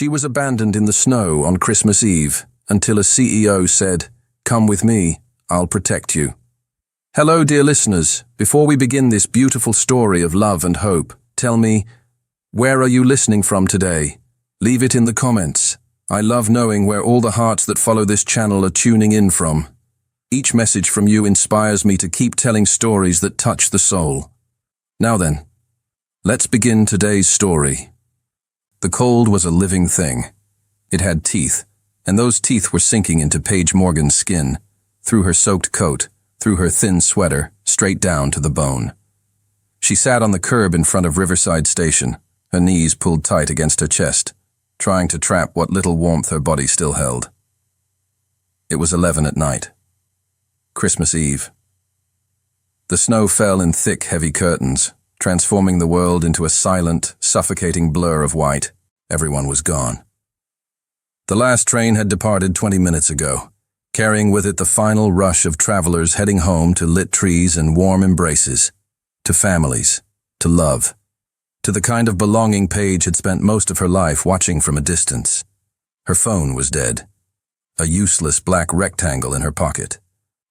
She was abandoned in the snow on Christmas Eve until a CEO said, "Come with me, I'll protect you." Hello, dear listeners. Before we begin this beautiful story of love and hope, tell me, where are you listening from today? Leave it in the comments. I love knowing where all the hearts that follow this channel are tuning in from. Each message from you inspires me to keep telling stories that touch the soul. Now then, let's begin today's story. The cold was a living thing. It had teeth, and those teeth were sinking into Paige Morgan's skin, through her soaked coat, through her thin sweater, straight down to the bone. She sat on the curb in front of Riverside Station, her knees pulled tight against her chest, trying to trap what little warmth her body still held. It was 11 at night. Christmas Eve. The snow fell in thick, heavy curtains, transforming the world into a silent, suffocating blur of white. Everyone was gone. The last train had departed 20 minutes ago, carrying with it the final rush of travelers heading home to lit trees and warm embraces, to families, to love, to the kind of belonging Paige had spent most of her life watching from a distance. Her phone was dead, a useless black rectangle in her pocket.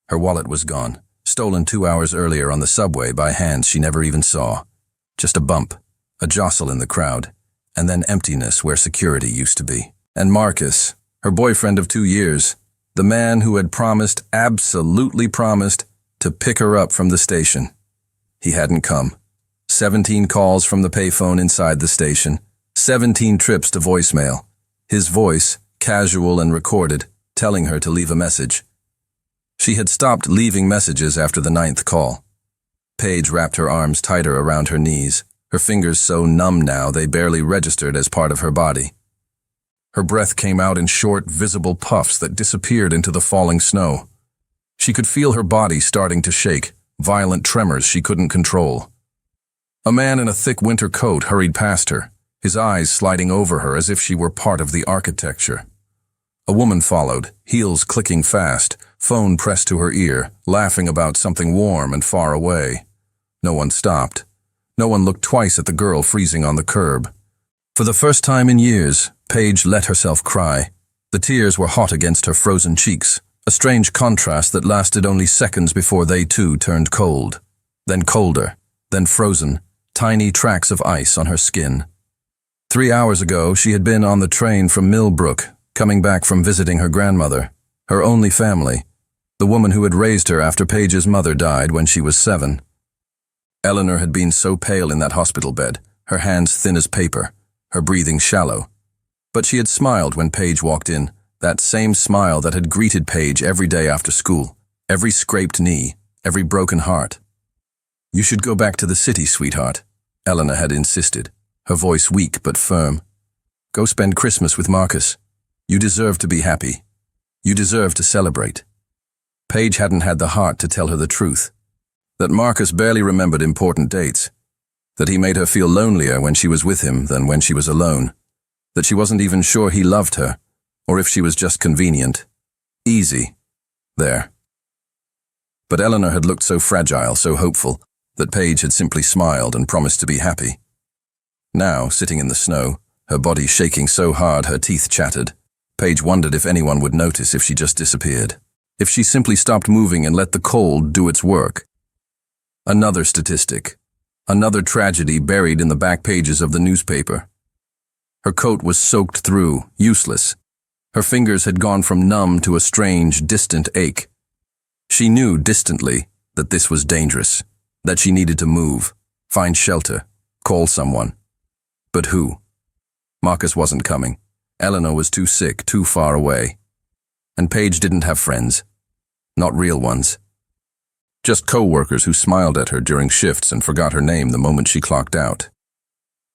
Her wallet was gone, stolen 2 hours earlier on the subway by hands she never even saw. Just a bump, a jostle in the crowd, and then emptiness where security used to be. And Marcus, her boyfriend of 2 years, the man who had promised, absolutely promised, to pick her up from the station. He hadn't come. 17 calls from the payphone inside the station, 17 trips to voicemail. His voice, casual and recorded, telling her to leave a message. She had stopped leaving messages after the 9th call. Paige wrapped her arms tighter around her knees, her fingers so numb now they barely registered as part of her body. Her breath came out in short, visible puffs that disappeared into the falling snow. She could feel her body starting to shake, violent tremors she couldn't control. A man in a thick winter coat hurried past her, his eyes sliding over her as if she were part of the architecture. A woman followed, heels clicking fast, phone pressed to her ear, laughing about something warm and far away. No one stopped. No one looked twice at the girl freezing on the curb. For the first time in years, Paige let herself cry. The tears were hot against her frozen cheeks, a strange contrast that lasted only seconds before they too turned cold. Then colder, then frozen, tiny tracks of ice on her skin. 3 hours ago, she had been on the train from Millbrook, coming back from visiting her grandmother, her only family, the woman who had raised her after Paige's mother died when she was 7. Eleanor had been so pale in that hospital bed, her hands thin as paper, her breathing shallow. But she had smiled when Paige walked in, that same smile that had greeted Paige every day after school, every scraped knee, every broken heart. "You should go back to the city, sweetheart," Eleanor had insisted, her voice weak but firm. "Go spend Christmas with Marcus. You deserve to be happy. You deserve to celebrate." Paige hadn't had the heart to tell her the truth, that Marcus barely remembered important dates, that he made her feel lonelier when she was with him than when she was alone, that she wasn't even sure he loved her, or if she was just convenient. Easy. There. But Eleanor had looked so fragile, so hopeful, that Paige had simply smiled and promised to be happy. Now, sitting in the snow, her body shaking so hard her teeth chattered, Paige wondered if anyone would notice if she just disappeared, if she simply stopped moving and let the cold do its work. Another statistic, another tragedy buried in the back pages of the newspaper. Her coat was soaked through, useless. Her fingers had gone from numb to a strange, distant ache. She knew distantly that this was dangerous, that she needed to move, find shelter, call someone. But who? Marcus wasn't coming. Eleanor was too sick, too far away. And Paige didn't have friends. Not real ones. Just co-workers who smiled at her during shifts and forgot her name the moment she clocked out.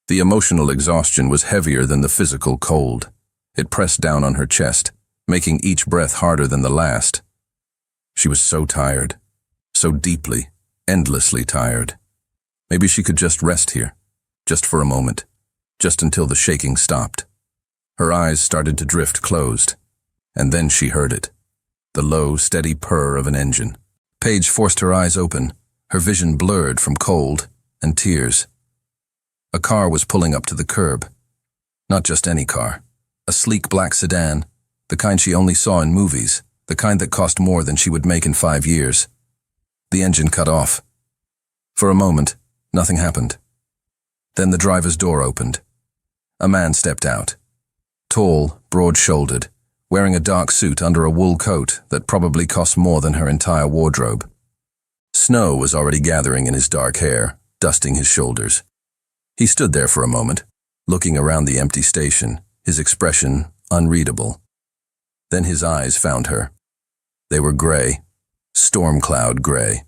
The emotional exhaustion was heavier than the physical cold. It pressed down on her chest, making each breath harder than the last. She was so tired, so deeply, endlessly tired. Maybe she could just rest here, just for a moment, just until the shaking stopped. Her eyes started to drift closed, and then she heard it, the low, steady purr of an engine. Paige forced her eyes open, her vision blurred from cold and tears. A car was pulling up to the curb. Not just any car, A sleek black sedan, the kind she only saw in movies, the kind that cost more than she would make in 5 years. The engine cut off. For a moment, nothing happened. Then the driver's door opened. A man stepped out. Tall, broad-shouldered, wearing a dark suit under a wool coat that probably cost more than her entire wardrobe. Snow was already gathering in his dark hair, dusting his shoulders. He stood there for a moment, looking around the empty station, his expression unreadable. Then his eyes found her. They were gray, storm cloud gray,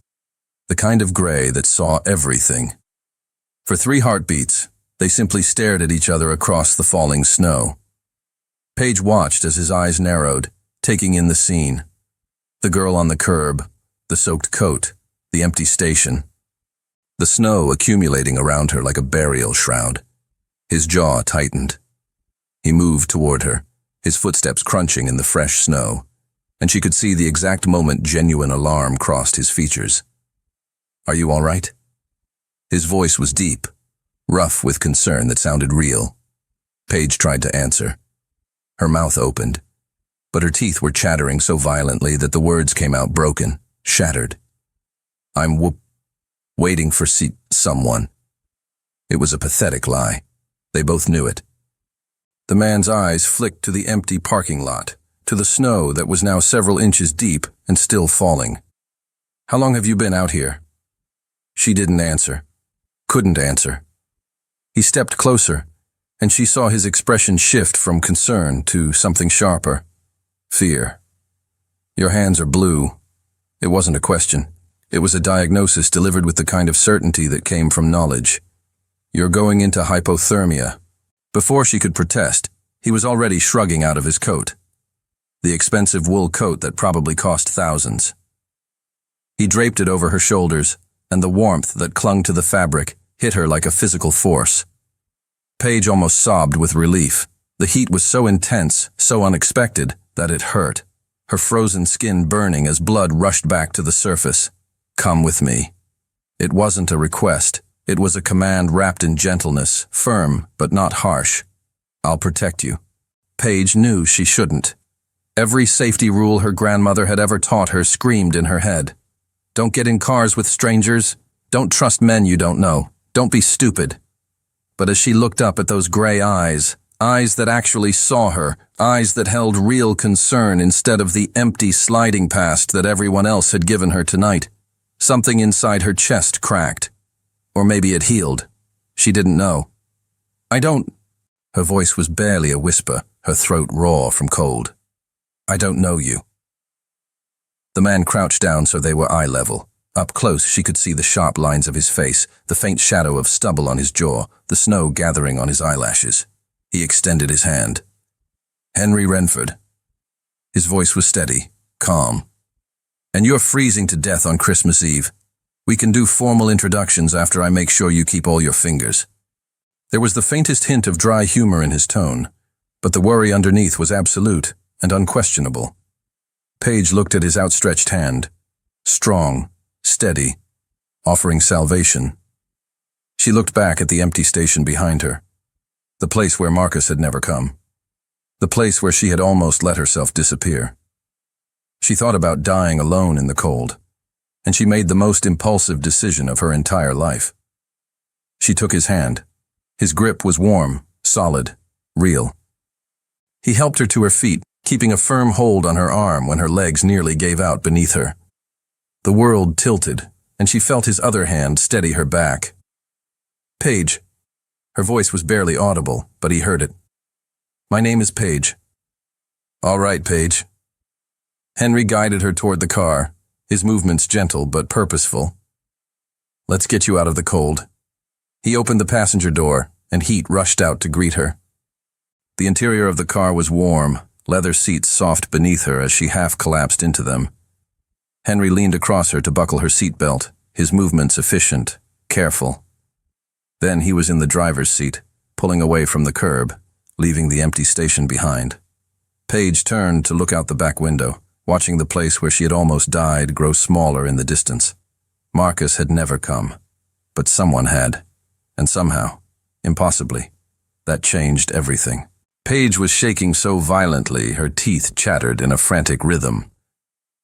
the kind of gray that saw everything. For 3 heartbeats, they simply stared at each other across the falling snow. Paige watched as his eyes narrowed, taking in the scene. The girl on the curb, the soaked coat, the empty station. The snow accumulating around her like a burial shroud. His jaw tightened. He moved toward her, his footsteps crunching in the fresh snow, and she could see the exact moment genuine alarm crossed his features. "Are you all right?" His voice was deep, rough with concern that sounded real. Paige tried to answer. Her mouth opened, but her teeth were chattering so violently that the words came out broken, shattered. "I'm waiting for someone." It was a pathetic lie. They both knew it. The man's eyes flicked to the empty parking lot, to the snow that was now several inches deep and still falling. "How long have you been out here?" She didn't answer. Couldn't answer. He stepped closer, and she saw his expression shift from concern to something sharper. Fear. "Your hands are blue." It wasn't a question. It was a diagnosis delivered with the kind of certainty that came from knowledge. "You're going into hypothermia." Before she could protest, he was already shrugging out of his coat. The expensive wool coat that probably cost thousands. He draped it over her shoulders, and the warmth that clung to the fabric hit her like a physical force. Paige almost sobbed with relief. The heat was so intense, so unexpected, that it hurt, her frozen skin burning as blood rushed back to the surface. "Come with me." It wasn't a request. It was a command wrapped in gentleness, firm but not harsh. "I'll protect you." Paige knew she shouldn't. Every safety rule her grandmother had ever taught her screamed in her head. Don't get in cars with strangers. Don't trust men you don't know. Don't be stupid. But as she looked up at those gray eyes, eyes that actually saw her, eyes that held real concern instead of the empty sliding past that everyone else had given her tonight, something inside her chest cracked. Or maybe it healed. She didn't know. "I don't—" Her voice was barely a whisper, her throat raw from cold. "I don't know you." The man crouched down so they were eye level. Up close, she could see the sharp lines of his face, the faint shadow of stubble on his jaw, the snow gathering on his eyelashes. He extended his hand. "Henry Renford." His voice was steady, calm. "And you're freezing to death on Christmas Eve. We can do formal introductions after I make sure you keep all your fingers." There was the faintest hint of dry humor in his tone, but the worry underneath was absolute and unquestionable. Paige looked at his outstretched hand, strong, steady, offering salvation. She looked back at the empty station behind her, the place where Marcus had never come, the place where she had almost let herself disappear. She thought about dying alone in the cold, and she made the most impulsive decision of her entire life. She took his hand. His grip was warm, solid, real. He helped her to her feet, keeping a firm hold on her arm when her legs nearly gave out beneath her. The world tilted, and she felt his other hand steady her back. "Paige." Her voice was barely audible, but he heard it. "My name is Paige." "All right, Paige." Henry guided her toward the car, his movements gentle but purposeful. "Let's get you out of the cold." He opened the passenger door, and heat rushed out to greet her. The interior of the car was warm, leather seats soft beneath her as she half collapsed into them. Henry leaned across her to buckle her seatbelt, his movements efficient, careful. Then he was in the driver's seat, pulling away from the curb, leaving the empty station behind. Paige turned to look out the back window, watching the place where she had almost died grow smaller in the distance. Marcus had never come, but someone had, and somehow, impossibly, that changed everything. Paige was shaking so violently her teeth chattered in a frantic rhythm.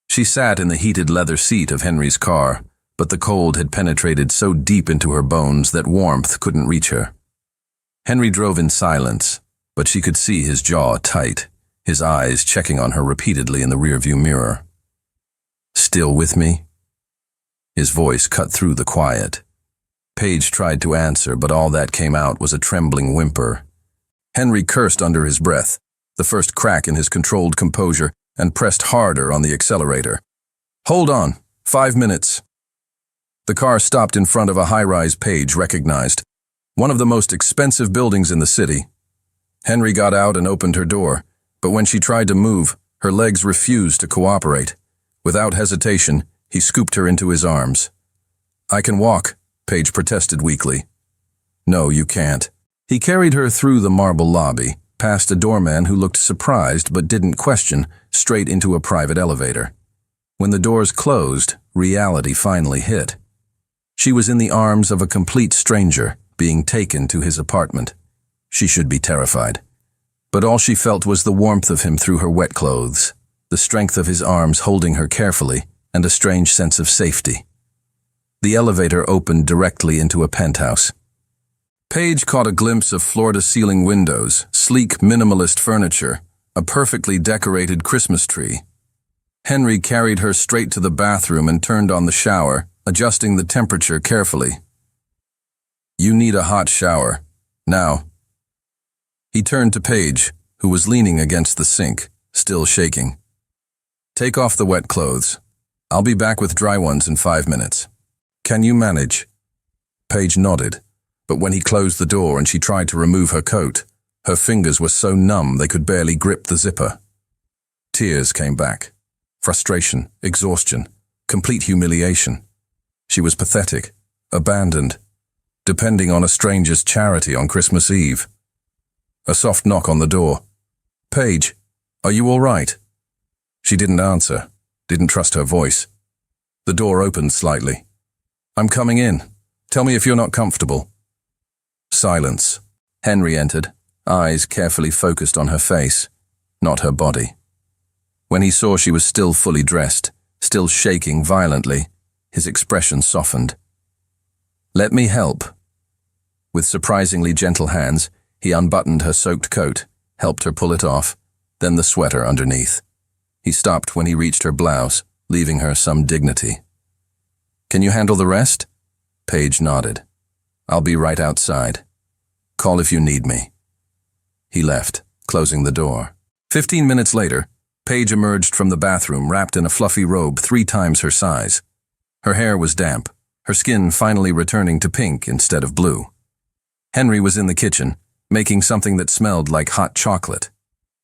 She sat in the heated leather seat of Henry's car, but the cold had penetrated so deep into her bones that warmth couldn't reach her. Henry drove in silence, but she could see his jaw tight, his eyes checking on her repeatedly in the rearview mirror. "Still with me?" His voice cut through the quiet. Paige tried to answer, but all that came out was a trembling whimper. Henry cursed under his breath, the first crack in his controlled composure, and pressed harder on the accelerator. "Hold on, 5 minutes." The car stopped in front of a high-rise Paige recognized, one of the most expensive buildings in the city. Henry got out and opened her door, but when she tried to move, her legs refused to cooperate. Without hesitation, he scooped her into his arms. "I can walk," Paige protested weakly. "No, you can't." He carried her through the marble lobby, past a doorman who looked surprised but didn't question, straight into a private elevator. When the doors closed, reality finally hit. She was in the arms of a complete stranger, being taken to his apartment. She should be terrified. But all she felt was the warmth of him through her wet clothes, the strength of his arms holding her carefully, and a strange sense of safety. The elevator opened directly into a penthouse. Paige caught a glimpse of floor-to-ceiling windows, sleek minimalist furniture, a perfectly decorated Christmas tree. Henry carried her straight to the bathroom and turned on the shower, adjusting the temperature carefully. "You need a hot shower. Now." He turned to Paige, who was leaning against the sink, still shaking. "Take off the wet clothes. I'll be back with dry ones in 5 minutes. Can you manage?" Paige nodded, but when he closed the door and she tried to remove her coat, her fingers were so numb they could barely grip the zipper. Tears came back. Frustration, exhaustion, complete humiliation. She was pathetic, abandoned, depending on a stranger's charity on Christmas Eve. A soft knock on the door. "Paige, are you all right?" She didn't answer, didn't trust her voice. The door opened slightly. "I'm coming in. Tell me if you're not comfortable." Silence. Henry entered, eyes carefully focused on her face, not her body. When he saw she was still fully dressed, still shaking violently, his expression softened. "Let me help." With surprisingly gentle hands, he unbuttoned her soaked coat, helped her pull it off, then the sweater underneath. He stopped when he reached her blouse, leaving her some dignity. "Can you handle the rest?" Paige nodded. "I'll be right outside. Call if you need me." He left, closing the door. 15 minutes later, Paige emerged from the bathroom wrapped in a fluffy robe 3 times her size. Her hair was damp, her skin finally returning to pink instead of blue. Henry was in the kitchen, making something that smelled like hot chocolate.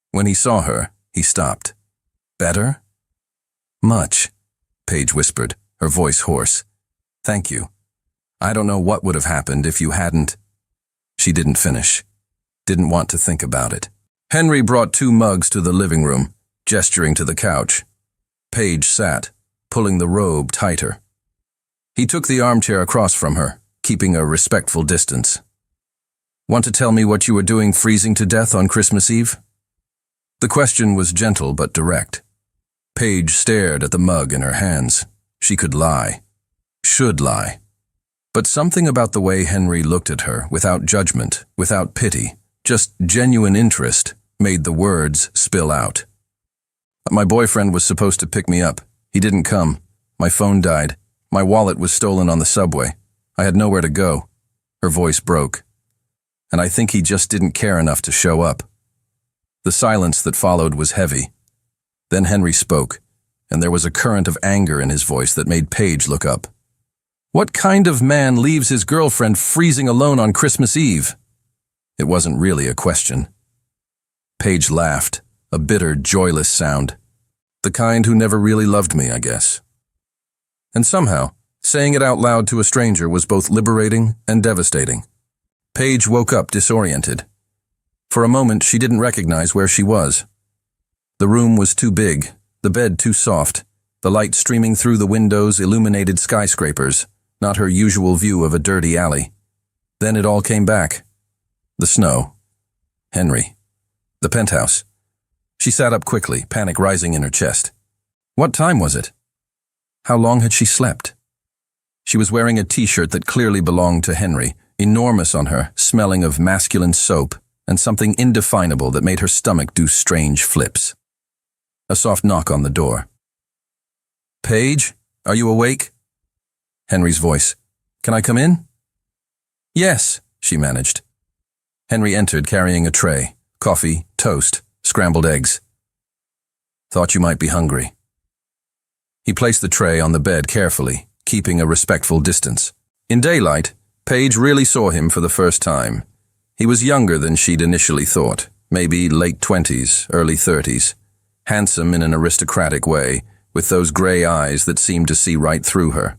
When he saw her, he stopped. "Better?" "Much," Paige whispered, her voice hoarse. "Thank you. I don't know what would have happened if you hadn't." She didn't finish. Didn't want to think about it. Henry brought 2 mugs to the living room, gesturing to the couch. Paige sat, pulling the robe tighter. He took the armchair across from her, keeping a respectful distance. "Want to tell me what you were doing freezing to death on Christmas Eve?" The question was gentle but direct. Paige stared at the mug in her hands. She could lie. Should lie. But something about the way Henry looked at her, without judgment, without pity, just genuine interest, made the words spill out. "My boyfriend was supposed to pick me up. He didn't come. My phone died. My wallet was stolen on the subway. I had nowhere to go." Her voice broke. "And I think he just didn't care enough to show up." The silence that followed was heavy. Then Henry spoke, and there was a current of anger in his voice that made Paige look up. "What kind of man leaves his girlfriend freezing alone on Christmas Eve?" It wasn't really a question. Paige laughed, a bitter, joyless sound. "The kind who never really loved me, I guess." And somehow, saying it out loud to a stranger was both liberating and devastating. Paige woke up disoriented. For a moment, she didn't recognize where she was. The room was too big, the bed too soft, the light streaming through the windows illuminated skyscrapers, not her usual view of a dirty alley. Then it all came back. The snow. Henry. The penthouse. She sat up quickly, panic rising in her chest. What time was it? How long had she slept? She was wearing a t-shirt that clearly belonged to Henry, enormous on her, smelling of masculine soap, and something indefinable that made her stomach do strange flips. A soft knock on the door. Paige, are you awake? Henry's voice. Can I come in? Yes, she managed. Henry entered carrying a tray, coffee, toast, scrambled eggs. Thought you might be hungry. He placed the tray on the bed carefully, keeping a respectful distance. In daylight, Paige really saw him for the first time. He was younger than she'd initially thought, maybe late 20s, early 30s, handsome in an aristocratic way, with those gray eyes that seemed to see right through her.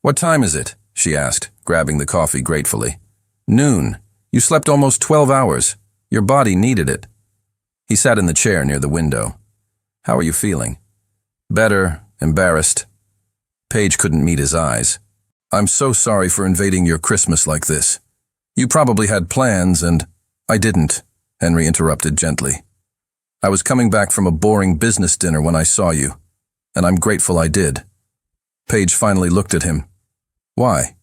What time is it? She asked, grabbing the coffee gratefully. Noon. You slept almost 12 hours. Your body needed it. He sat in the chair near the window. How are you feeling? Better, embarrassed. Paige couldn't meet his eyes. I'm so sorry for invading your Christmas like this. You probably had plans and… I didn't, Henry interrupted gently. I was coming back from a boring business dinner when I saw you, and I'm grateful I did. Paige finally looked at him. Why?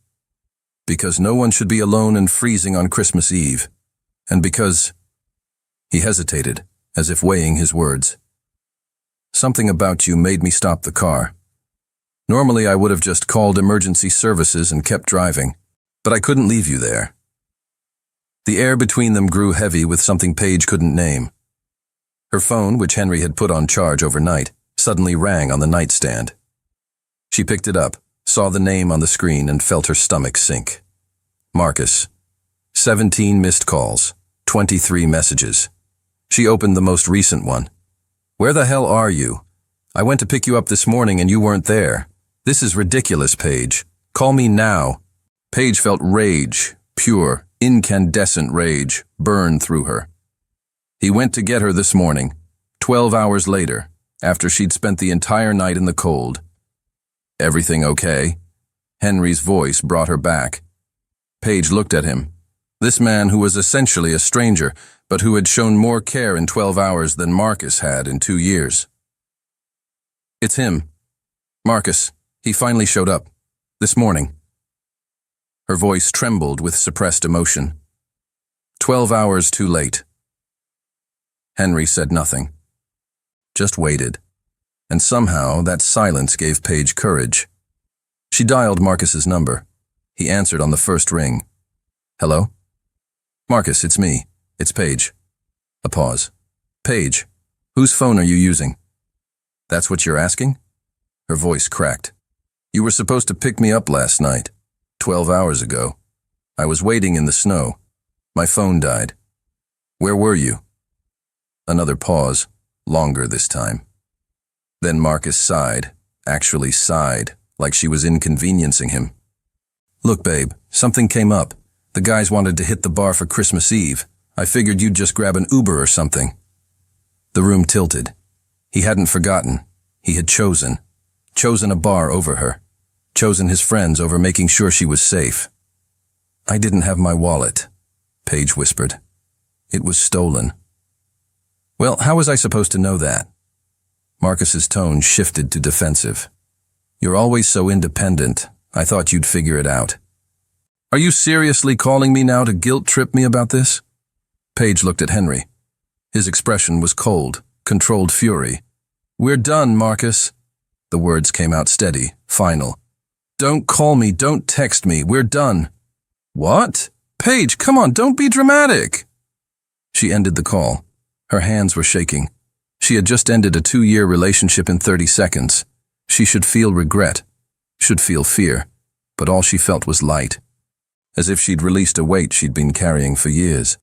Because no one should be alone and freezing on Christmas Eve, and because… He hesitated, as if weighing his words. Something about you made me stop the car. Normally I would have just called emergency services and kept driving, but I couldn't leave you there. The air between them grew heavy with something Paige couldn't name. Her phone, which Henry had put on charge overnight, suddenly rang on the nightstand. She picked it up, saw the name on the screen, and felt her stomach sink. Marcus. 17 missed calls, 23 messages. She opened the most recent one. Where the hell are you? I went to pick you up this morning and you weren't there. This is ridiculous, Paige. Call me now. Paige felt rage, pure, incandescent rage, burn through her. He went to get her this morning, 12 hours later, after she'd spent the entire night in the cold. Everything okay? Henry's voice brought her back. Paige looked at him. This man who was essentially a stranger, but who had shown more care in 12 hours than Marcus had in 2 years. It's him. Marcus. He finally showed up. This morning. Her voice trembled with suppressed emotion. 12 hours too late. Henry said nothing. Just waited. And somehow that silence gave Paige courage. She dialed Marcus's number. He answered on the first ring. Hello? Marcus, it's me. It's Paige. A pause. Paige, whose phone are you using? That's what you're asking? Her voice cracked. You were supposed to pick me up last night, 12 hours ago. I was waiting in the snow. My phone died. Where were you? Another pause, longer this time. Then Marcus sighed, actually sighed, like she was inconveniencing him. Look, babe, something came up. The guys wanted to hit the bar for Christmas Eve. I figured you'd just grab an Uber or something. The room tilted. He hadn't forgotten. He had chosen a bar over her, chosen his friends over making sure she was safe. I didn't have my wallet, Paige whispered. It was stolen. Well, how was I supposed to know that? Marcus's tone shifted to defensive. You're always so independent. I thought you'd figure it out. Are you seriously calling me now to guilt-trip me about this? Paige looked at Henry. His expression was cold, controlled fury. We're done, Marcus. The words came out steady, final. Don't call me, don't text me, we're done. What? Paige, come on, don't be dramatic. She ended the call. Her hands were shaking. She had just ended a 2-year relationship in 30 seconds. She should feel regret, should feel fear, but all she felt was light, as if she'd released a weight she'd been carrying for years.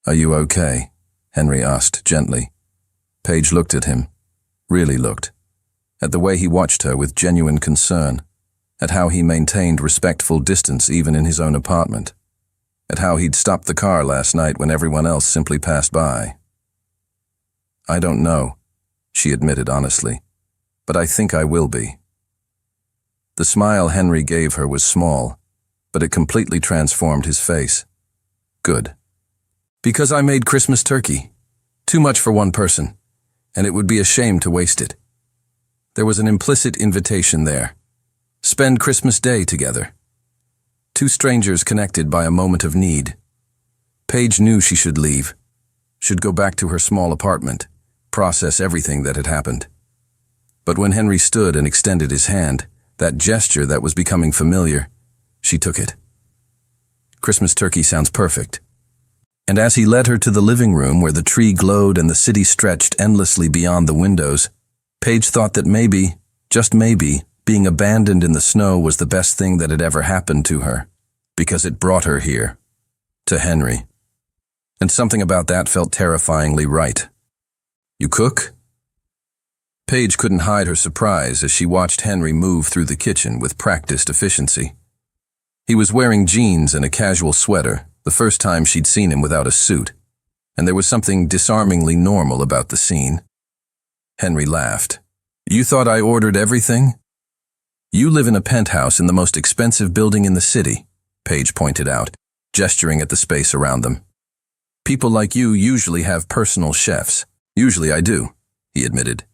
Are you okay? Henry asked gently. Paige looked at him, really looked, at the way he watched her with genuine concern, at how he maintained respectful distance even in his own apartment, at how he'd stopped the car last night when everyone else simply passed by. I don't know, she admitted honestly, but I think I will be. The smile Henry gave her was small, but it completely transformed his face. Good. Because I made Christmas turkey. Too much for one person, and it would be a shame to waste it. There was an implicit invitation there. Spend Christmas Day together. Two strangers connected by a moment of need. Paige knew she should leave, should go back to her small apartment, process everything that had happened. But when Henry stood and extended his hand, that gesture that was becoming familiar, she took it. Christmas turkey sounds perfect. And as he led her to the living room where the tree glowed and the city stretched endlessly beyond the windows, Paige thought that maybe, just maybe, being abandoned in the snow was the best thing that had ever happened to her, because it brought her here, to Henry. And something about that felt terrifyingly right. You cook? Paige couldn't hide her surprise as she watched Henry move through the kitchen with practiced efficiency. He was wearing jeans and a casual sweater, the first time she'd seen him without a suit, and there was something disarmingly normal about the scene. Henry laughed. You thought I ordered everything? You live in a penthouse in the most expensive building in the city, Paige pointed out, gesturing at the space around them. People like you usually have personal chefs. Usually I do, he admitted,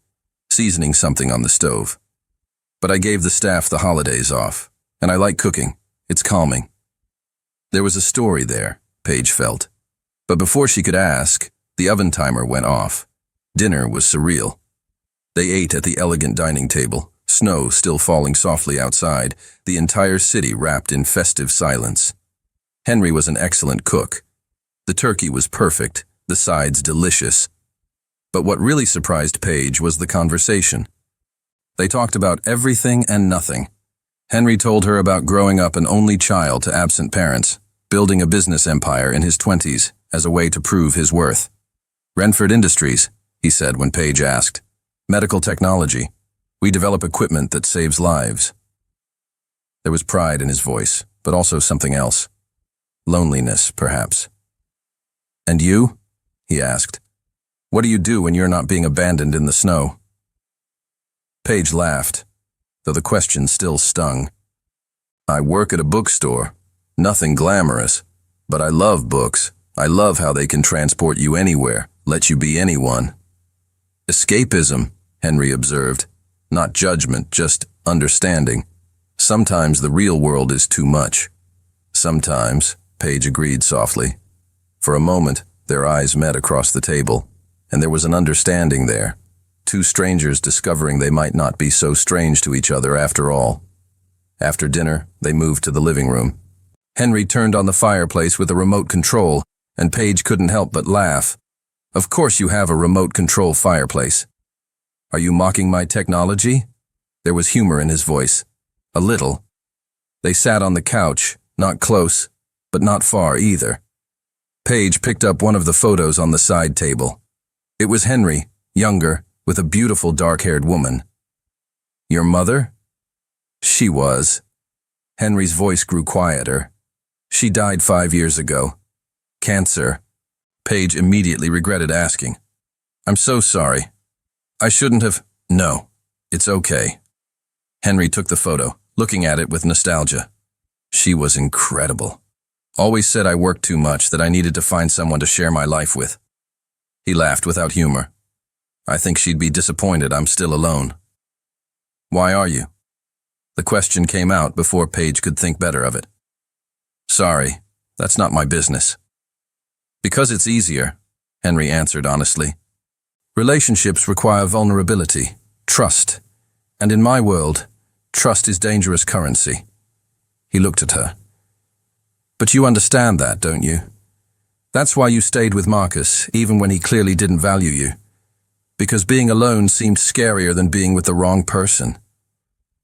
seasoning something on the stove. But I gave the staff the holidays off, and I like cooking. It's calming. There was a story there, Paige felt. But before she could ask, the oven timer went off. Dinner was surreal. They ate at the elegant dining table, snow still falling softly outside, the entire city wrapped in festive silence. Henry was an excellent cook. The turkey was perfect, the sides delicious. But what really surprised Paige was the conversation. They talked about everything and nothing. Henry told her about growing up an only child to absent parents, building a business empire in his 20s as a way to prove his worth. Renford Industries, he said when Paige asked. Medical technology. We develop equipment that saves lives. There was pride in his voice, but also something else. Loneliness, perhaps. And you? He asked. What do you do when you're not being abandoned in the snow? Paige laughed, though the question still stung. I work at a bookstore. Nothing glamorous, but I love books. I love how they can transport you anywhere, let you be anyone. Escapism, Henry observed. Not judgment, just understanding. Sometimes the real world is too much. Sometimes, Paige agreed softly. For a moment, their eyes met across the table, and there was an understanding there. Two strangers discovering they might not be so strange to each other after all. After dinner, they moved to the living room. Henry turned on the fireplace with a remote control, and Paige couldn't help but laugh. Of course you have a remote control fireplace. Are you mocking my technology? There was humor in his voice. A little. They sat on the couch, not close, but not far either. Paige picked up one of the photos on the side table. It was Henry, younger, with a beautiful dark-haired woman. Your mother? She was. Henry's voice grew quieter. She died 5 years ago. Cancer. Paige immediately regretted asking. I'm so sorry. I shouldn't have. No, it's okay. Henry took the photo, looking at it with nostalgia. She was incredible. Always said I worked too much, that I needed to find someone to share my life with. He laughed without humor. I think she'd be disappointed I'm still alone. Why are you? The question came out before Paige could think better of it. Sorry, that's not my business. Because it's easier, Henry answered honestly. Relationships require vulnerability, trust, and in my world, trust is dangerous currency. He looked at her. But you understand that, don't you? That's why you stayed with Marcus, even when he clearly didn't value you. Because being alone seemed scarier than being with the wrong person.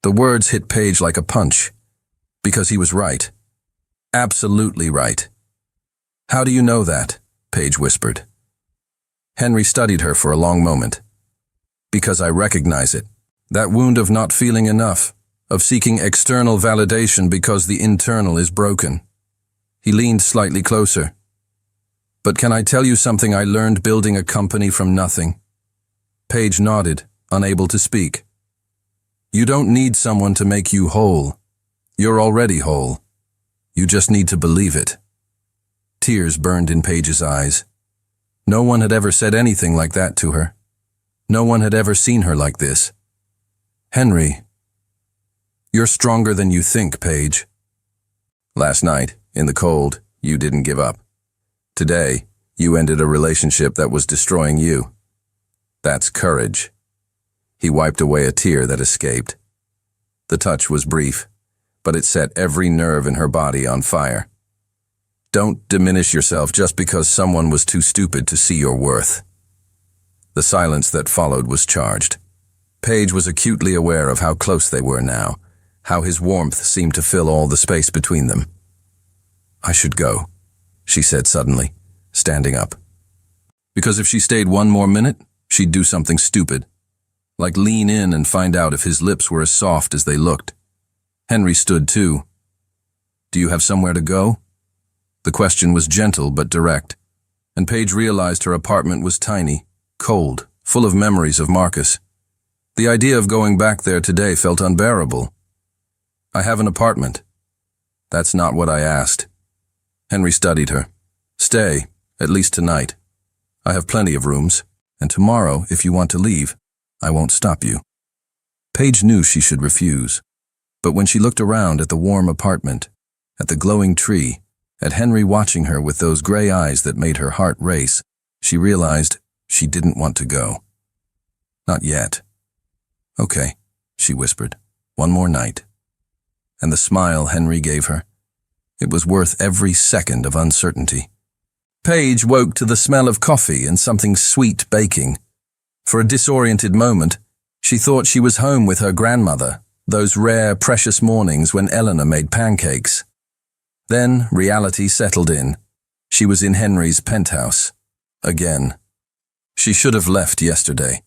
The words hit Paige like a punch. Because he was right. Absolutely right. How do you know that? Paige whispered. Henry studied her for a long moment. Because I recognize it. That wound of not feeling enough, of seeking external validation because the internal is broken. He leaned slightly closer. But can I tell you something I learned building a company from nothing? Paige nodded, unable to speak. You don't need someone to make you whole. You're already whole. You just need to believe it. Tears burned in Paige's eyes. No one had ever said anything like that to her. No one had ever seen her like this. Henry, you're stronger than you think, Paige. Last night, in the cold, you didn't give up. Today, you ended a relationship that was destroying you. That's courage. He wiped away a tear that escaped. The touch was brief, but it set every nerve in her body on fire. Don't diminish yourself just because someone was too stupid to see your worth. The silence that followed was charged. Paige was acutely aware of how close they were now, how his warmth seemed to fill all the space between them. I should go, she said suddenly, standing up. Because if she stayed one more minute, she'd do something stupid, like lean in and find out if his lips were as soft as they looked. Henry stood too. Do you have somewhere to go? The question was gentle but direct, and Paige realized her apartment was tiny, cold, full of memories of Marcus. The idea of going back there today felt unbearable. I have an apartment. That's not what I asked. Henry studied her. Stay, at least tonight. I have plenty of rooms, and tomorrow, if you want to leave, I won't stop you. Paige knew she should refuse, but when she looked around at the warm apartment, at the glowing tree, at Henry watching her with those gray eyes that made her heart race, she realized she didn't want to go. Not yet. Okay, she whispered. One more night. And the smile Henry gave her, it was worth every second of uncertainty. Paige woke to the smell of coffee and something sweet baking. For a disoriented moment, she thought she was home with her grandmother, those rare, precious mornings when Eleanor made pancakes. Then reality settled in. She was in Henry's penthouse. Again. She should have left yesterday,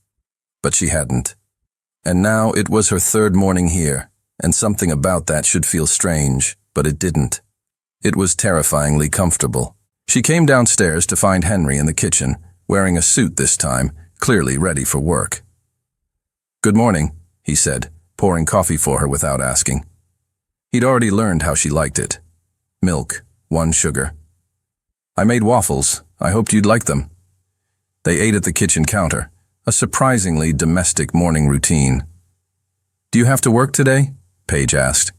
but she hadn't. And now it was her third morning here, and something about that should feel strange, but it didn't. It was terrifyingly comfortable. She came downstairs to find Henry in the kitchen, wearing a suit this time, clearly ready for work. Good morning, he said, pouring coffee for her without asking. He'd already learned how she liked it. Milk, 1 sugar. I made waffles. I hoped you'd like them. They ate at the kitchen counter, a surprisingly domestic morning routine. Do you have to work today? Paige asked.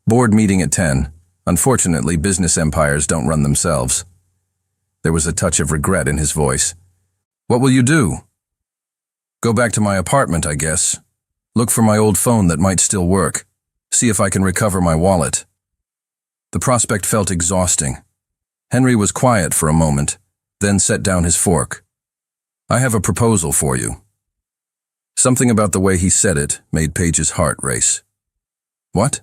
Board meeting at 10. Unfortunately, business empires don't run themselves. There was a touch of regret in his voice. What will you do? Go back to my apartment, I guess. Look for my old phone that might still work. See if I can recover my wallet. The prospect felt exhausting. Henry was quiet for a moment, then set down his fork. I have a proposal for you. Something about the way he said it made Paige's heart race. What?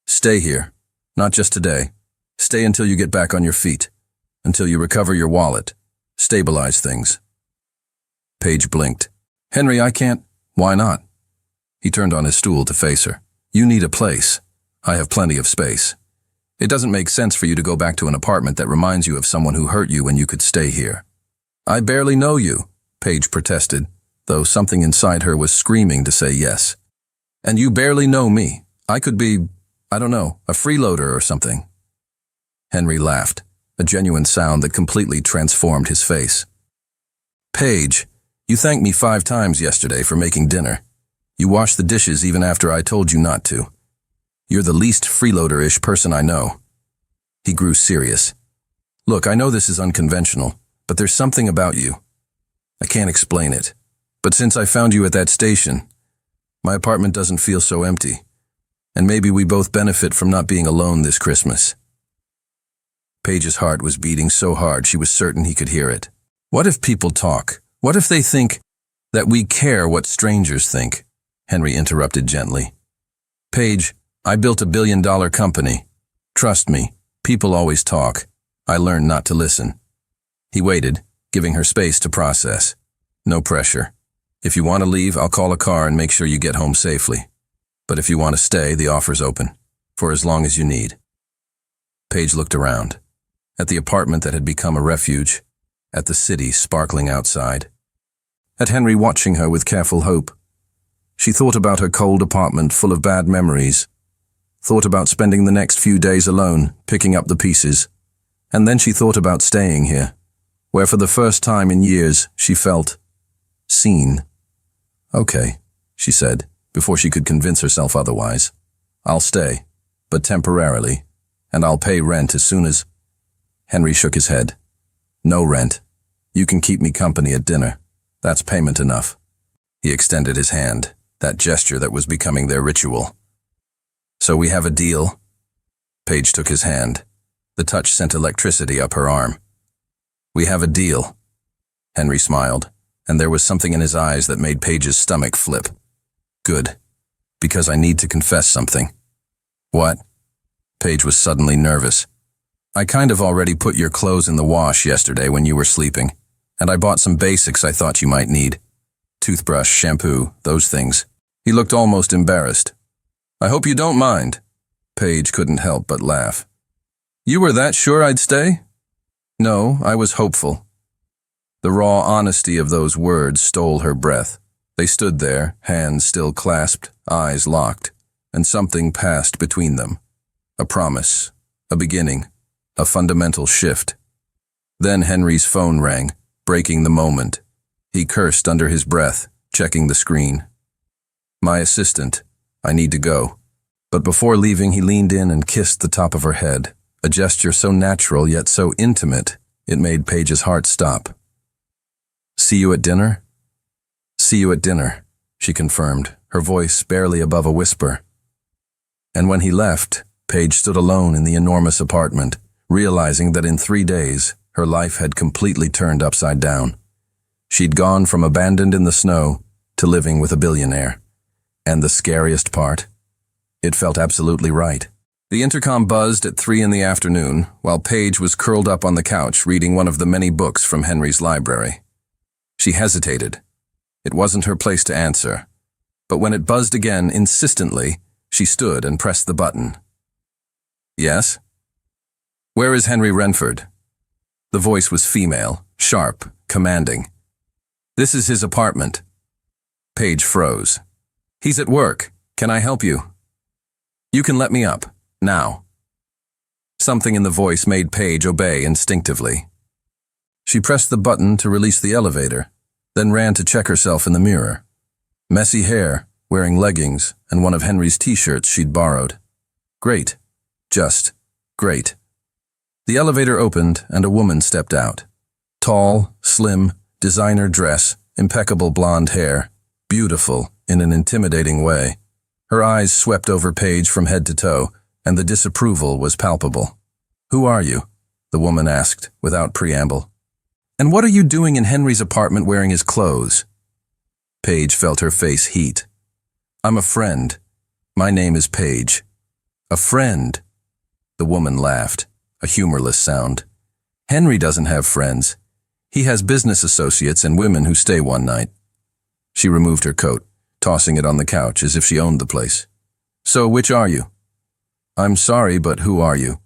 Stay here. Not just today. Stay until you get back on your feet. Until you recover your wallet. Stabilize things. Paige blinked. Henry, I can't. Why not? He turned on his stool to face her. You need a place. I have plenty of space. It doesn't make sense for you to go back to an apartment that reminds you of someone who hurt you when you could stay here. I barely know you, Paige protested, though something inside her was screaming to say yes. And you barely know me. I could be, I don't know, a freeloader or something. Henry laughed, a genuine sound that completely transformed his face. Paige, you thanked me 5 times yesterday for making dinner. You washed the dishes even after I told you not to. You're the least freeloader-ish person I know. He grew serious. Look, I know this is unconventional, but there's something about you. I can't explain it. But since I found you at that station, my apartment doesn't feel so empty. And maybe we both benefit from not being alone this Christmas. Paige's heart was beating so hard she was certain he could hear it. What if people talk? What if they think that we care what strangers think? Henry interrupted gently. Paige, I built a billion-dollar company. Trust me, people always talk. I learned not to listen. He waited, giving her space to process. No pressure. If you want to leave, I'll call a car and make sure you get home safely. But if you want to stay, the offer's open, for as long as you need. Paige looked around, at the apartment that had become a refuge, at the city sparkling outside, at Henry watching her with careful hope. She thought about her cold apartment full of bad memories, thought about spending the next few days alone, picking up the pieces, and then she thought about staying here, where for the first time in years she felt seen. "Okay," she said, before she could convince herself otherwise. "I'll stay, but temporarily, and I'll pay rent as soon as—" Henry shook his head. "No rent. You can keep me company at dinner. That's payment enough." He extended his hand, that gesture that was becoming their ritual. "So we have a deal?" Paige took his hand. The touch sent electricity up her arm. "We have a deal." Henry smiled, and there was something in his eyes that made Paige's stomach flip. "Good, because I need to confess something." "What?" Paige was suddenly nervous. "I kind of already put your clothes in the wash yesterday when you were sleeping, and I bought some basics I thought you might need. Toothbrush, shampoo, those things." He looked almost embarrassed. "I hope you don't mind." Paige couldn't help but laugh. "You were that sure I'd stay?" "No, I was hopeful." The raw honesty of those words stole her breath. They stood there, hands still clasped, eyes locked, and something passed between them. A promise, a beginning, a fundamental shift. Then Henry's phone rang, breaking the moment. He cursed under his breath, checking the screen. "My assistant, I need to go." But before leaving, he leaned in and kissed the top of her head, a gesture so natural yet so intimate, it made Paige's heart stop. "See you at dinner?" "See you at dinner," she confirmed, her voice barely above a whisper. And when he left, Paige stood alone in the enormous apartment, realizing that in 3 days, her life had completely turned upside down. She'd gone from abandoned in the snow to living with a billionaire. And the scariest part? It felt absolutely right. The intercom buzzed at 3 in the afternoon, while Paige was curled up on the couch reading one of the many books from Henry's library. She hesitated. It wasn't her place to answer. But when it buzzed again insistently, she stood and pressed the button. "Yes?" "Where is Henry Renford?" The voice was female, sharp, commanding. "This is his apartment." Paige froze. "He's at work. Can I help you?" "You can let me up. Now." Something in the voice made Paige obey instinctively. She pressed the button to release the elevator, then ran to check herself in the mirror. Messy hair, wearing leggings, and one of Henry's t-shirts she'd borrowed. Great. Just great. The elevator opened and a woman stepped out. Tall, slim, designer dress, impeccable blonde hair, beautiful in an intimidating way. Her eyes swept over Paige from head to toe, and the disapproval was palpable. "Who are you?" the woman asked, without preamble. "And what are you doing in Henry's apartment wearing his clothes?" Paige felt her face heat. "I'm a friend. My name is Paige." "A friend?" The woman laughed, a humorless sound. "Henry doesn't have friends. He has business associates and women who stay one night." She removed her coat, tossing it on the couch as if she owned the place. "So which are you?" "I'm sorry, but who are you?"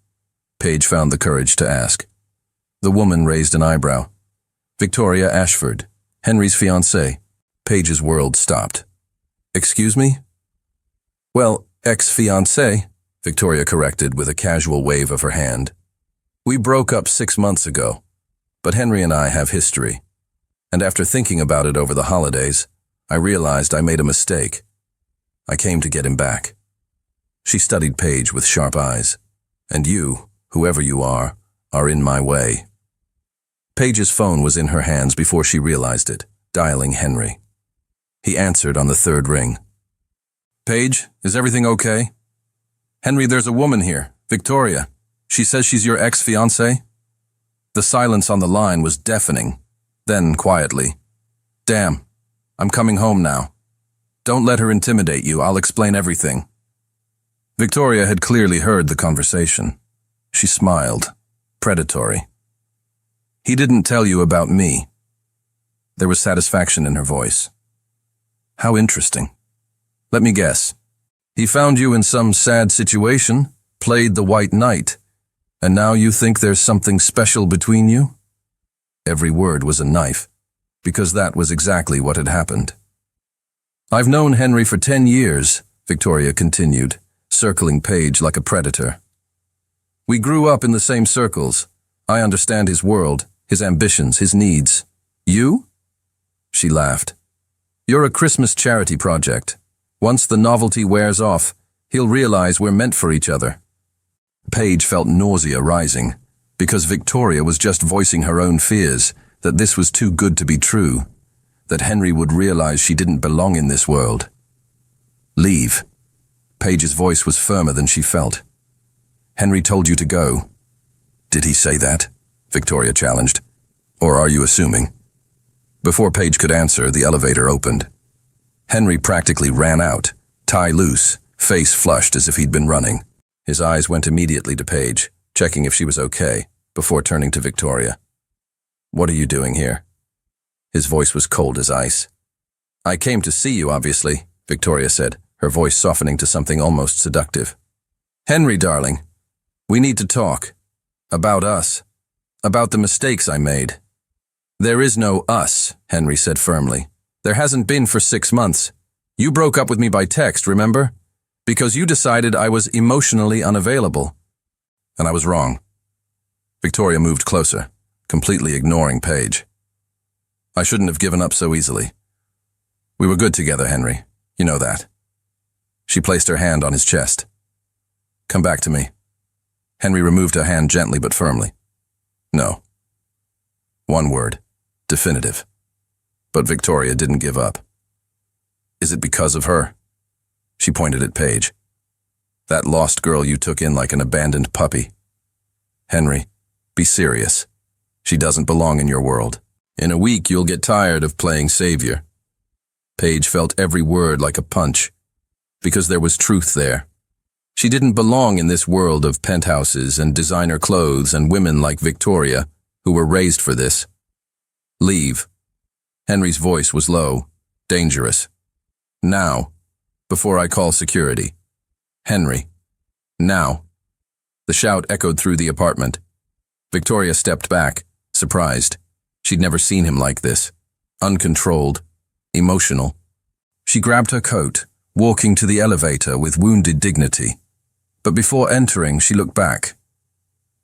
Paige found the courage to ask. The woman raised an eyebrow. "Victoria Ashford, Henry's fiancée." Paige's world stopped. "Excuse me?" "Well, ex-fiancée," Victoria corrected with a casual wave of her hand. "We broke up 6 months ago, but Henry and I have history. And after thinking about it over the holidays, I realized I made a mistake. I came to get him back." She studied Paige with sharp eyes. "And you, whoever you are in my way." Paige's phone was in her hands before she realized it, dialing Henry. He answered on the 3rd ring. "Paige, is everything okay?" "Henry, there's a woman here, Victoria. She says she's your ex-fiancée." The silence on the line was deafening. Then, quietly, "Damn, I'm coming home now. Don't let her intimidate you, I'll explain everything." Victoria had clearly heard the conversation. She smiled, predatory. "He didn't tell you about me." There was satisfaction in her voice. "How interesting. Let me guess. He found you in some sad situation, played the white knight, and now you think there's something special between you?" Every word was a knife, because that was exactly what had happened. "I've known Henry for 10 years, Victoria continued, circling Paige like a predator. "We grew up in the same circles. I understand his world, his ambitions, his needs. You? She laughed. You're a Christmas charity project. Once the novelty wears off, he'll realize we're meant for each other. Paige felt nausea rising, because Victoria was just voicing her own fears, that this was too good to be true, that Henry would realize she didn't belong in this world. Leave. Paige's voice was firmer than she felt. Henry told you to go. Did he say that? Victoria challenged. Or are you assuming? Before Paige could answer, the elevator opened. Henry practically ran out, tie loose, face flushed as if he'd been running. His eyes went immediately to Paige, checking if she was okay, before turning to Victoria. What are you doing here? His voice was cold as ice. I came to see you, obviously, Victoria said, her voice softening to something almost seductive. Henry, darling, we need to talk. About us. About the mistakes I made. There is no us, Henry said firmly. There hasn't been for 6 months. You broke up with me by text, remember? Because you decided I was emotionally unavailable. And I was wrong. Victoria moved closer, completely ignoring Paige. I shouldn't have given up so easily. We were good together, Henry. You know that. She placed her hand on his chest. Come back to me. Henry removed her hand gently but firmly. No. One word. Definitive. But Victoria didn't give up. Is it because of her? She pointed at Paige. That lost girl you took in like an abandoned puppy. Henry, be serious. She doesn't belong in your world. In a week, you'll get tired of playing savior. Paige felt every word like a punch, because there was truth there. She didn't belong in this world of penthouses and designer clothes and women like Victoria, who were raised for this. Leave. Henry's voice was low, dangerous. Now, before I call security. Henry. Now. The shout echoed through the apartment. Victoria stepped back, surprised. She'd never seen him like this. Uncontrolled. Emotional. She grabbed her coat, walking to the elevator with wounded dignity. But before entering, she looked back.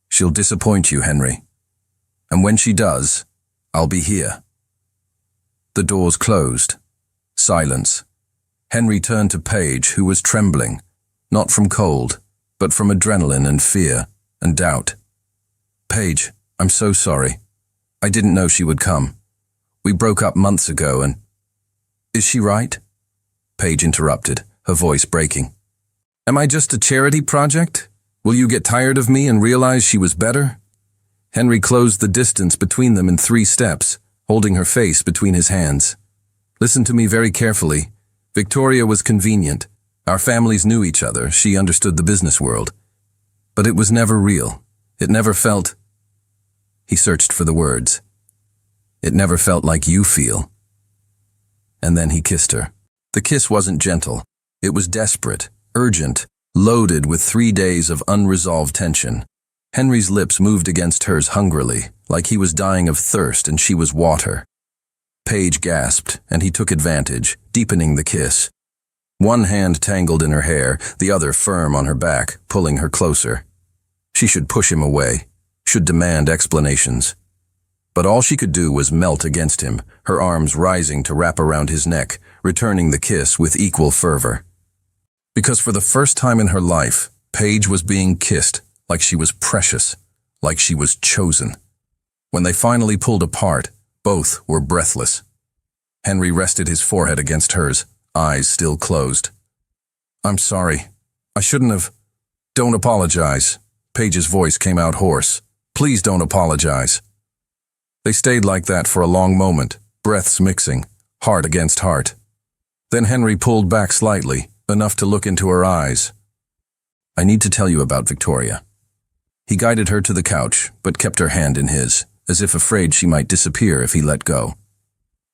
She'll disappoint you, Henry. And when she does, I'll be here. The doors closed. Silence. Henry turned to Paige, who was trembling, not from cold, but from adrenaline and fear and doubt. Paige, I'm so sorry. I didn't know she would come. We broke up months ago and... Is she right? Paige interrupted, her voice breaking. Am I just a charity project? Will you get tired of me and realize she was better? Henry closed the distance between them in 3 steps, holding her face between his hands. Listen to me very carefully. Victoria was convenient. Our families knew each other. She understood the business world. But it was never real. It never felt... He searched for the words. It never felt like you feel. And then he kissed her. The kiss wasn't gentle. It was desperate, urgent, loaded with 3 days of unresolved tension. Henry's lips moved against hers hungrily, like he was dying of thirst and she was water. Paige gasped, and he took advantage, deepening the kiss. One hand tangled in her hair, the other firm on her back, pulling her closer. She should push him away, should demand explanations. But all she could do was melt against him, her arms rising to wrap around his neck, returning the kiss with equal fervor. Because for the first time in her life, Paige was being kissed like she was precious, like she was chosen. When they finally pulled apart, both were breathless. Henry rested his forehead against hers, eyes still closed. I'm sorry. I shouldn't have... Don't apologize. Paige's voice came out hoarse. Please don't apologize. They stayed like that for a long moment, breaths mixing, heart against heart. Then Henry pulled back slightly, enough to look into her eyes. I need to tell you about Victoria. He guided her to the couch, but kept her hand in his, as if afraid she might disappear if he let go.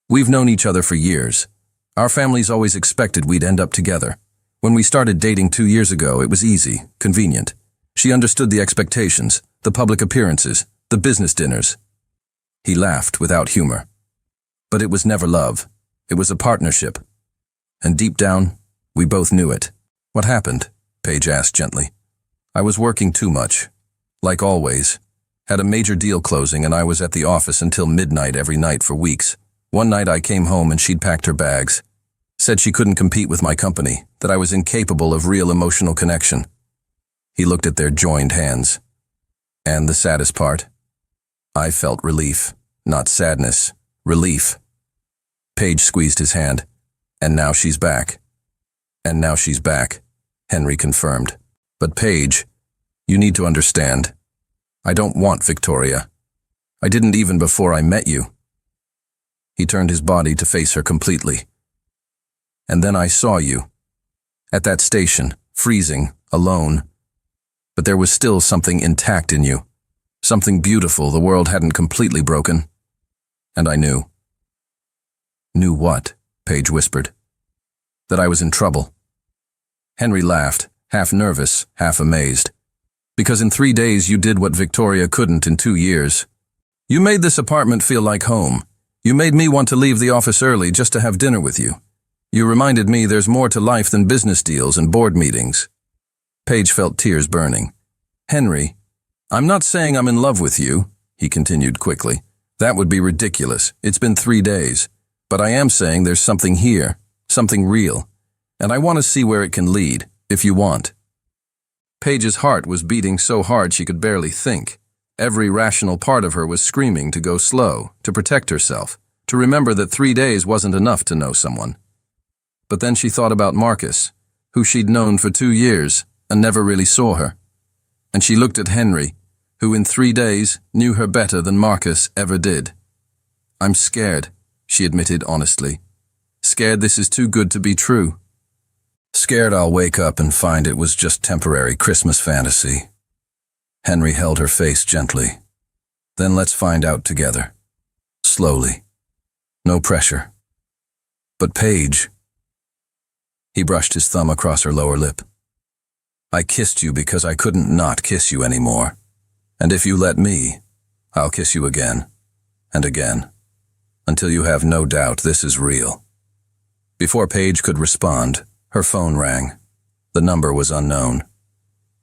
We've known each other for years. Our families always expected we'd end up together. When we started dating 2 years ago, it was easy, convenient. She understood the expectations, the public appearances, the business dinners. He laughed without humor. But it was never love. It was a partnership. And deep down, we both knew it. What happened? Paige asked gently. I was working too much. Like always. Had a major deal closing and I was at the office until midnight every night for weeks. One night I came home and she'd packed her bags. Said she couldn't compete with my company, that I was incapable of real emotional connection. He looked at their joined hands. And the saddest part? I felt relief, not sadness, relief. Paige squeezed his hand. And now she's back. And now she's back, Henry confirmed. But Paige, you need to understand. I don't want Victoria. I didn't even before I met you. He turned his body to face her completely. And then I saw you. At that station, freezing, alone. But there was still something intact in you. Something beautiful the world hadn't completely broken. And I knew. Knew what? Paige whispered. That I was in trouble. Henry laughed, half nervous, half amazed. Because in 3 days you did what Victoria couldn't in 2 years. You made this apartment feel like home. You made me want to leave the office early just to have dinner with you. You reminded me there's more to life than business deals and board meetings. Paige felt tears burning. Henry, I'm not saying I'm in love with you, he continued quickly. That would be ridiculous. It's been 3 days. But I am saying there's something here, something real. And I want to see where it can lead, if you want. Paige's heart was beating so hard she could barely think. Every rational part of her was screaming to go slow, to protect herself, to remember that 3 days wasn't enough to know someone. But then she thought about Marcus, who she'd known for 2 years and never really saw her. And she looked at Henry, who in 3 days knew her better than Marcus ever did. I'm scared, she admitted honestly. Scared this is too good to be true. Scared I'll wake up and find it was just temporary Christmas fantasy. Henry held her face gently. Then let's find out together. Slowly. No pressure. But Paige... He brushed his thumb across her lower lip. I kissed you because I couldn't not kiss you anymore. And if you let me, I'll kiss you again. And again. Until you have no doubt this is real. Before Paige could respond, her phone rang. The number was unknown.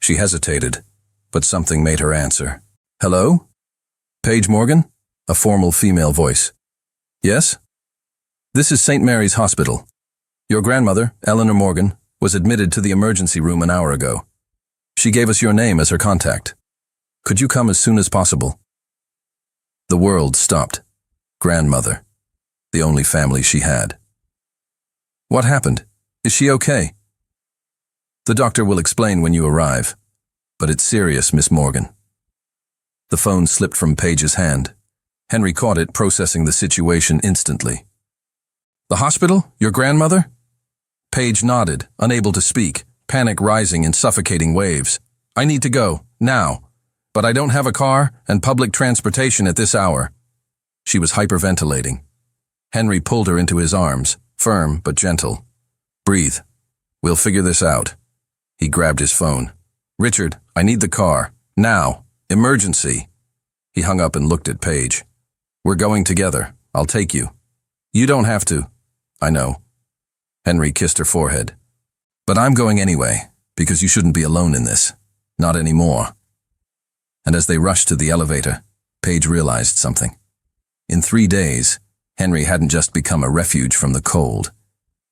She hesitated, but something made her answer. Hello? Paige Morgan? A formal female voice. Yes? This is St. Mary's Hospital. Your grandmother, Eleanor Morgan, was admitted to the emergency room an hour ago. She gave us your name as her contact. Could you come as soon as possible? The world stopped. Grandmother. The only family she had. What happened? Is she okay? The doctor will explain when you arrive. But it's serious, Miss Morgan. The phone slipped from Paige's hand. Henry caught it, processing the situation instantly. The hospital? Your grandmother? Paige nodded, unable to speak, panic rising in suffocating waves. I need to go, now. But I don't have a car and public transportation at this hour. She was hyperventilating. Henry pulled her into his arms, firm but gentle. Breathe. We'll figure this out. He grabbed his phone. Richard, I need the car. Now. Emergency. He hung up and looked at Paige. We're going together. I'll take you. You don't have to. I know. Henry kissed her forehead. But I'm going anyway, because you shouldn't be alone in this. Not anymore. And as they rushed to the elevator, Paige realized something. In 3 days, Henry hadn't just become a refuge from the cold.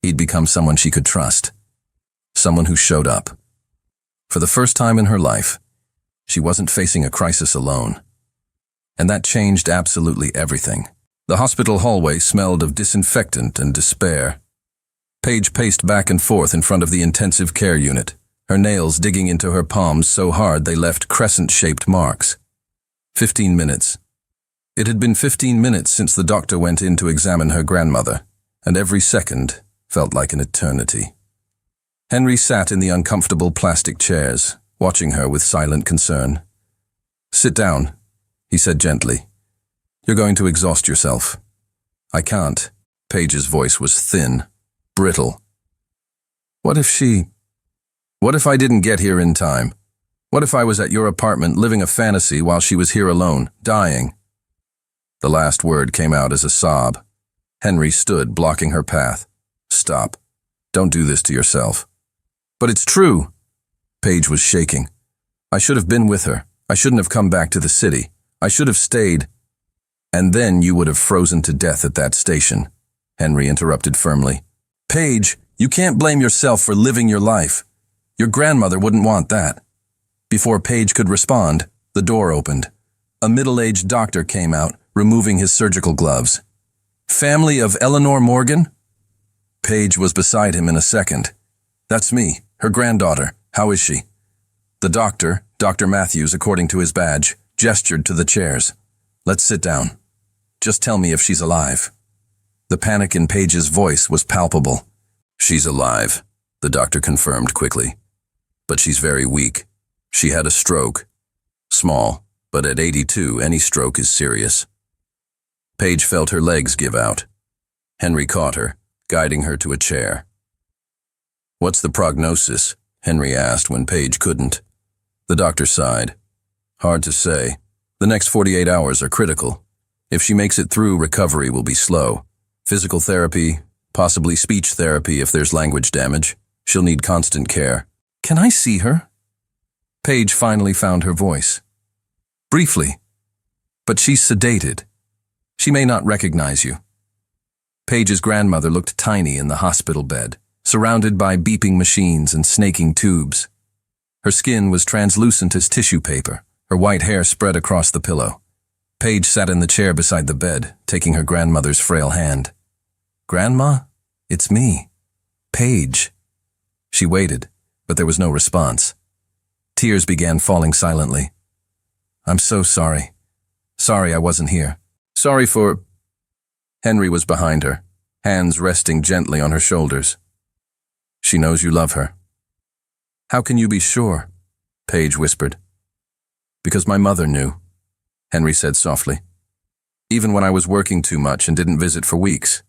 He'd become someone she could trust. Someone who showed up. For the first time in her life, she wasn't facing a crisis alone. And that changed absolutely everything. The hospital hallway smelled of disinfectant and despair. Paige paced back and forth in front of the intensive care unit, her nails digging into her palms so hard they left crescent-shaped marks. 15 minutes. It had been 15 minutes since the doctor went in to examine her grandmother, and every second felt like an eternity. Henry sat in the uncomfortable plastic chairs, watching her with silent concern. Sit down, he said gently. You're going to exhaust yourself. I can't. Paige's voice was thin, brittle. What if I didn't get here in time? What if I was at your apartment living a fantasy while she was here alone, dying? The last word came out as a sob. Henry stood, blocking her path. Stop. Don't do this to yourself. But it's true. Paige was shaking. I should have been with her. I shouldn't have come back to the city. I should have stayed. And then you would have frozen to death at that station, Henry interrupted firmly. Paige, you can't blame yourself for living your life. Your grandmother wouldn't want that. Before Paige could respond, the door opened. A middle-aged doctor came out, removing his surgical gloves. Family of Eleanor Morgan? Paige was beside him in a second. That's me, her granddaughter. How is she? The doctor, Dr. Matthews according to his badge, gestured to the chairs. Let's sit down. Just tell me if she's alive. The panic in Paige's voice was palpable. She's alive, the doctor confirmed quickly. But she's very weak. She had a stroke. Small, but at 82, any stroke is serious. Paige felt her legs give out. Henry caught her, guiding her to a chair. What's the prognosis? Henry asked when Paige couldn't. The doctor sighed. Hard to say. The next 48 hours are critical. If she makes it through, recovery will be slow. Physical therapy, possibly speech therapy if there's language damage. She'll need constant care. Can I see her? Paige finally found her voice. Briefly. But she's sedated. She may not recognize you. Paige's grandmother looked tiny in the hospital bed, surrounded by beeping machines and snaking tubes. Her skin was translucent as tissue paper, her white hair spread across the pillow. Paige sat in the chair beside the bed, taking her grandmother's frail hand. Grandma? It's me. Paige. She waited, but there was no response. Tears began falling silently. I'm so sorry. Sorry I wasn't here. Sorry for... Henry was behind her, hands resting gently on her shoulders. She knows you love her. How can you be sure? Paige whispered. Because my mother knew, Henry said softly. Even when I was working too much and didn't visit for weeks.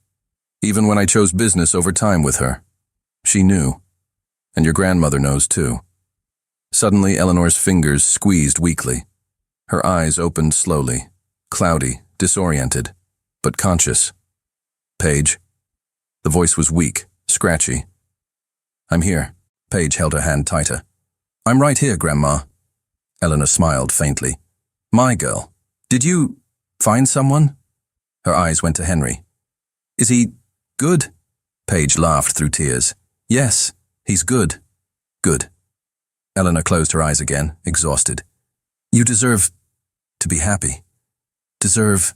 Even when I chose business over time with her. She knew. And your grandmother knows too. Suddenly, Eleanor's fingers squeezed weakly. Her eyes opened slowly, cloudy, disoriented, but conscious. Paige. The voice was weak, scratchy. I'm here. Paige held her hand tighter. I'm right here, Grandma. Eleanor smiled faintly. My girl. Did you find someone? Her eyes went to Henry. Is he good? Paige laughed through tears. Yes, he's good. Good. Eleanor closed her eyes again, exhausted. You deserve to be happy. Deserve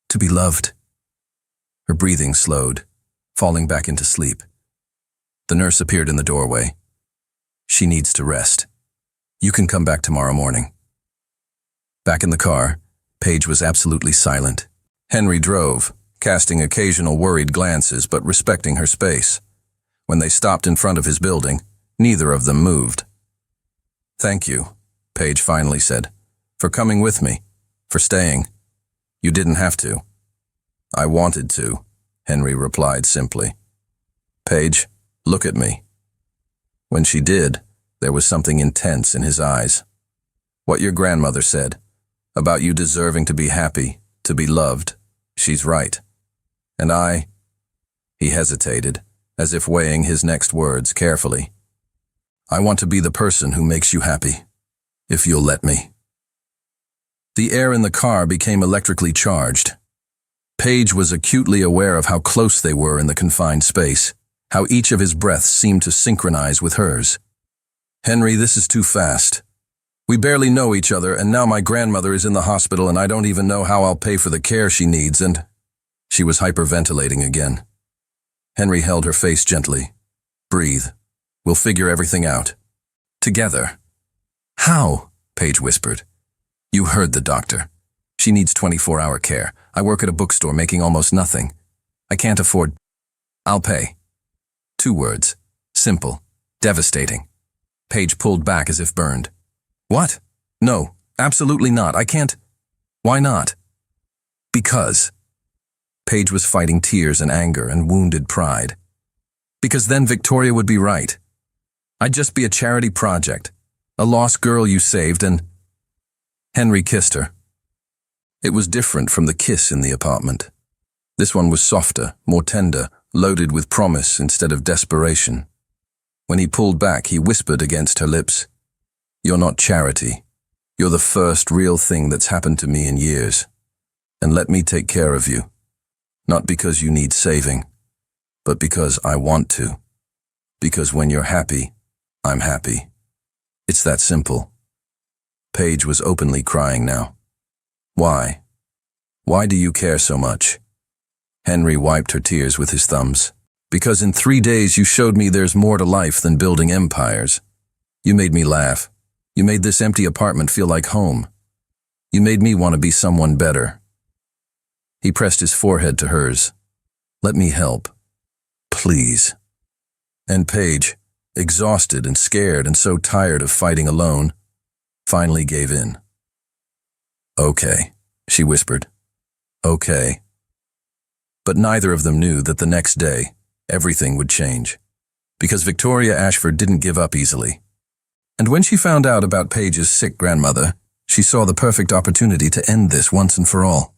to be loved. Her breathing slowed, falling back into sleep. The nurse appeared in the doorway. She needs to rest. You can come back tomorrow morning. Back in the car, Paige was absolutely silent. Henry drove, casting occasional worried glances but respecting her space. When they stopped in front of his building, neither of them moved. Thank you, Paige finally said, for coming with me, for staying. You didn't have to. I wanted to, Henry replied simply. Paige, look at me. When she did, there was something intense in his eyes. What your grandmother said, about you deserving to be happy, to be loved, she's right. And I... He hesitated, as if weighing his next words carefully. I want to be the person who makes you happy, if you'll let me. The air in the car became electrically charged. Paige was acutely aware of how close they were in the confined space, how each of his breaths seemed to synchronize with hers. Henry, this is too fast. We barely know each other, and now my grandmother is in the hospital and I don't even know how I'll pay for the care she needs, and... She was hyperventilating again. Henry held her face gently. Breathe. We'll figure everything out. Together. How? Paige whispered. You heard the doctor. She needs 24-hour care. I work at a bookstore making almost nothing. I can't afford... I'll pay. 2 words. Simple. Devastating. Paige pulled back as if burned. What? No, absolutely not. I can't. Why not? Because. Paige was fighting tears and anger and wounded pride. Because then Victoria would be right. I'd just be a charity project. A lost girl you saved and... Henry kissed her. It was different from the kiss in the apartment. This one was softer, more tender, loaded with promise instead of desperation. When he pulled back, he whispered against her lips, You're not charity. You're the first real thing that's happened to me in years. And let me take care of you. Not because you need saving, but because I want to. Because when you're happy, I'm happy. It's that simple. Paige was openly crying now. Why? Why do you care so much? Henry wiped her tears with his thumbs. Because in 3 days you showed me there's more to life than building empires. You made me laugh. You made this empty apartment feel like home. You made me want to be someone better. He pressed his forehead to hers. Let me help. Please. And Paige, exhausted and scared and so tired of fighting alone, finally gave in. Okay, she whispered. Okay. But neither of them knew that the next day, everything would change. Because Victoria Ashford didn't give up easily. And when she found out about Paige's sick grandmother, she saw the perfect opportunity to end this once and for all.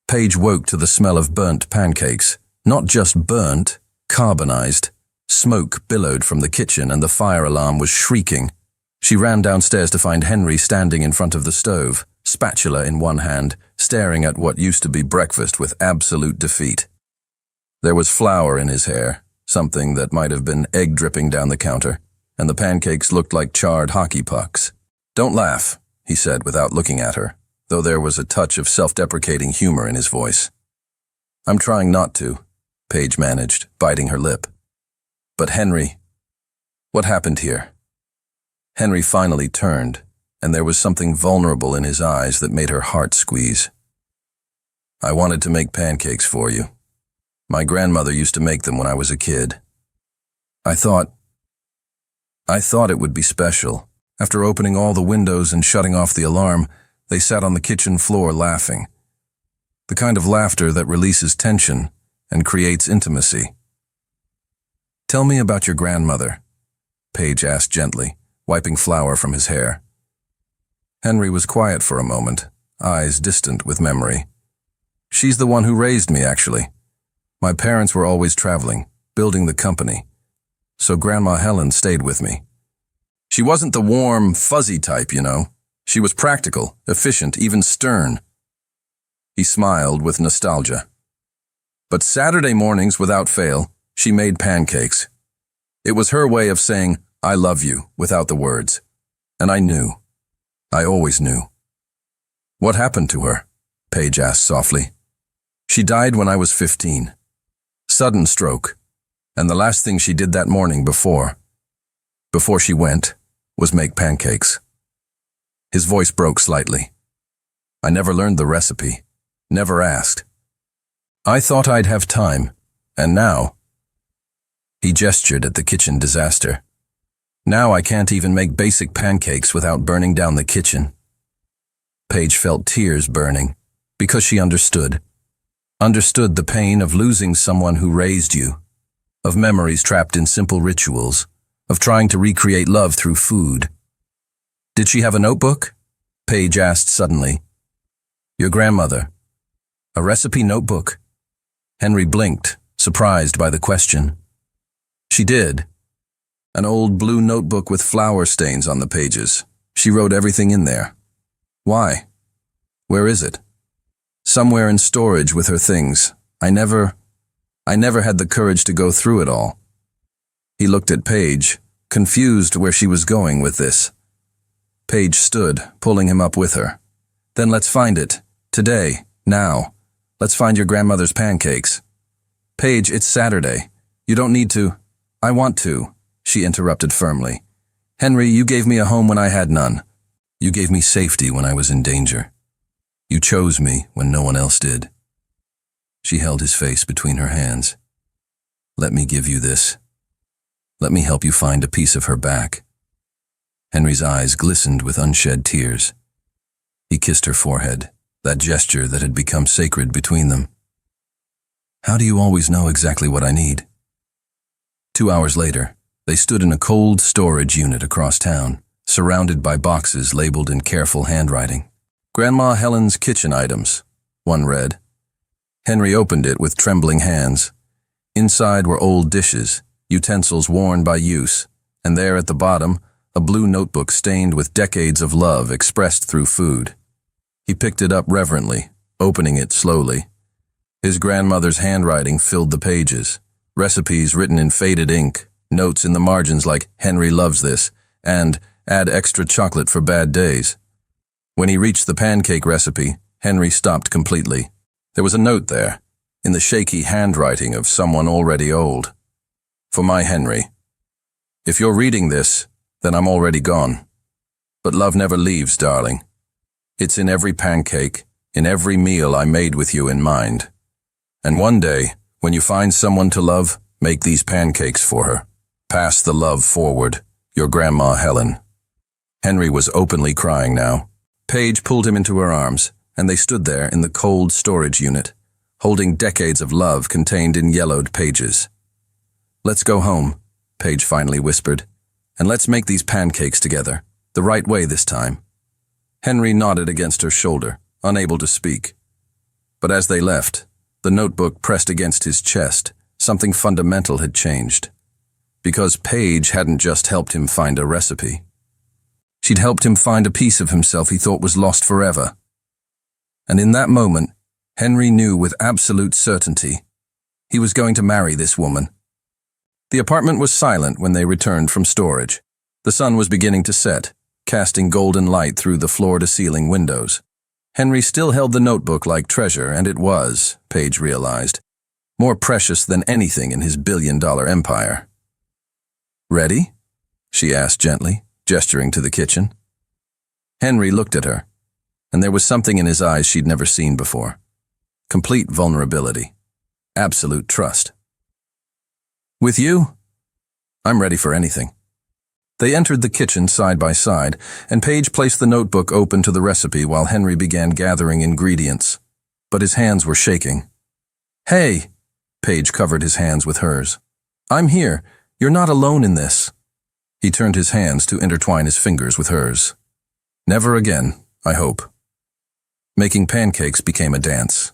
Paige woke to the smell of burnt pancakes. Not just burnt, carbonized. Smoke billowed from the kitchen and the fire alarm was shrieking. She ran downstairs to find Henry standing in front of the stove, spatula in one hand, staring at what used to be breakfast with absolute defeat. There was flour in his hair, something that might have been egg dripping down the counter, and the pancakes looked like charred hockey pucks. Don't laugh, he said without looking at her, though there was a touch of self-deprecating humor in his voice. I'm trying not to, Paige managed, biting her lip. But Henry, what happened here? Henry finally turned, and there was something vulnerable in his eyes that made her heart squeeze. I wanted to make pancakes for you. My grandmother used to make them when I was a kid. I thought it would be special. After opening all the windows and shutting off the alarm, they sat on the kitchen floor laughing. The kind of laughter that releases tension and creates intimacy. Tell me about your grandmother, Paige asked gently, wiping flour from his hair. Henry was quiet for a moment, eyes distant with memory. She's the one who raised me, actually. My parents were always traveling, building the company, so Grandma Helen stayed with me. She wasn't the warm, fuzzy type, you know. She was practical, efficient, even stern. He smiled with nostalgia. But Saturday mornings, without fail, she made pancakes. It was her way of saying, I love you, without the words. And I knew. I always knew. What happened to her? Paige asked softly. She died when I was 15. Sudden stroke. And the last thing she did that morning before she went, was make pancakes. His voice broke slightly. I never learned the recipe. Never asked. I thought I'd have time. And now... He gestured at the kitchen disaster. Now I can't even make basic pancakes without burning down the kitchen. Paige felt tears burning, because she understood. Understood the pain of losing someone who raised you, of memories trapped in simple rituals, of trying to recreate love through food. Did she have a notebook? Paige asked suddenly. Your grandmother. A recipe notebook? Henry blinked, surprised by the question. She did. An old blue notebook with flour stains on the pages. She wrote everything in there. Why? Where is it? Somewhere in storage with her things. I never had the courage to go through it all. He looked at Paige, confused where she was going with this. Paige stood, pulling him up with her. Then let's find it. Today. Now. Let's find your grandmother's pancakes. Paige, it's Saturday. You don't need to. I want to, she interrupted firmly. Henry, you gave me a home when I had none. You gave me safety when I was in danger. You chose me when no one else did. She held his face between her hands. Let me give you this. Let me help you find a piece of her back. Henry's eyes glistened with unshed tears. He kissed her forehead, that gesture that had become sacred between them. How do you always know exactly what I need? 2 hours later, they stood in a cold storage unit across town, surrounded by boxes labeled in careful handwriting. Grandma Helen's kitchen items, one read. Henry opened it with trembling hands. Inside were old dishes, utensils worn by use, and there at the bottom, a blue notebook stained with decades of love expressed through food. He picked it up reverently, opening it slowly. His grandmother's handwriting filled the pages, recipes written in faded ink, notes in the margins like "Henry loves this" and "add extra chocolate for bad days." When he reached the pancake recipe, Henry stopped completely. There was a note there, in the shaky handwriting of someone already old. "For my Henry. If you're reading this, then I'm already gone. But love never leaves, darling. It's in every pancake, in every meal I made with you in mind. And one day, when you find someone to love, make these pancakes for her. Pass the love forward, your Grandma Helen." Henry was openly crying now. Paige pulled him into her arms, and they stood there in the cold storage unit, holding decades of love contained in yellowed pages. "Let's go home," Paige finally whispered, "and let's make these pancakes together, the right way this time." Henry nodded against her shoulder, unable to speak. But as they left, the notebook pressed against his chest. Something fundamental had changed. Because Paige hadn't just helped him find a recipe. She'd helped him find a piece of himself he thought was lost forever. And in that moment, Henry knew with absolute certainty he was going to marry this woman. The apartment was silent when they returned from storage. The sun was beginning to set, casting golden light through the floor-to-ceiling windows. Henry still held the notebook like treasure, and it was, Paige realized, more precious than anything in his billion-dollar empire. "Ready?" she asked gently, gesturing to the kitchen. Henry looked at her, and there was something in his eyes she'd never seen before. Complete vulnerability. Absolute trust. "With you? I'm ready for anything." They entered the kitchen side by side, and Paige placed the notebook open to the recipe while Henry began gathering ingredients. But his hands were shaking. "Hey!" Paige covered his hands with hers. "I'm here. You're not alone in this." He turned his hands to intertwine his fingers with hers. "Never again, I hope." Making pancakes became a dance.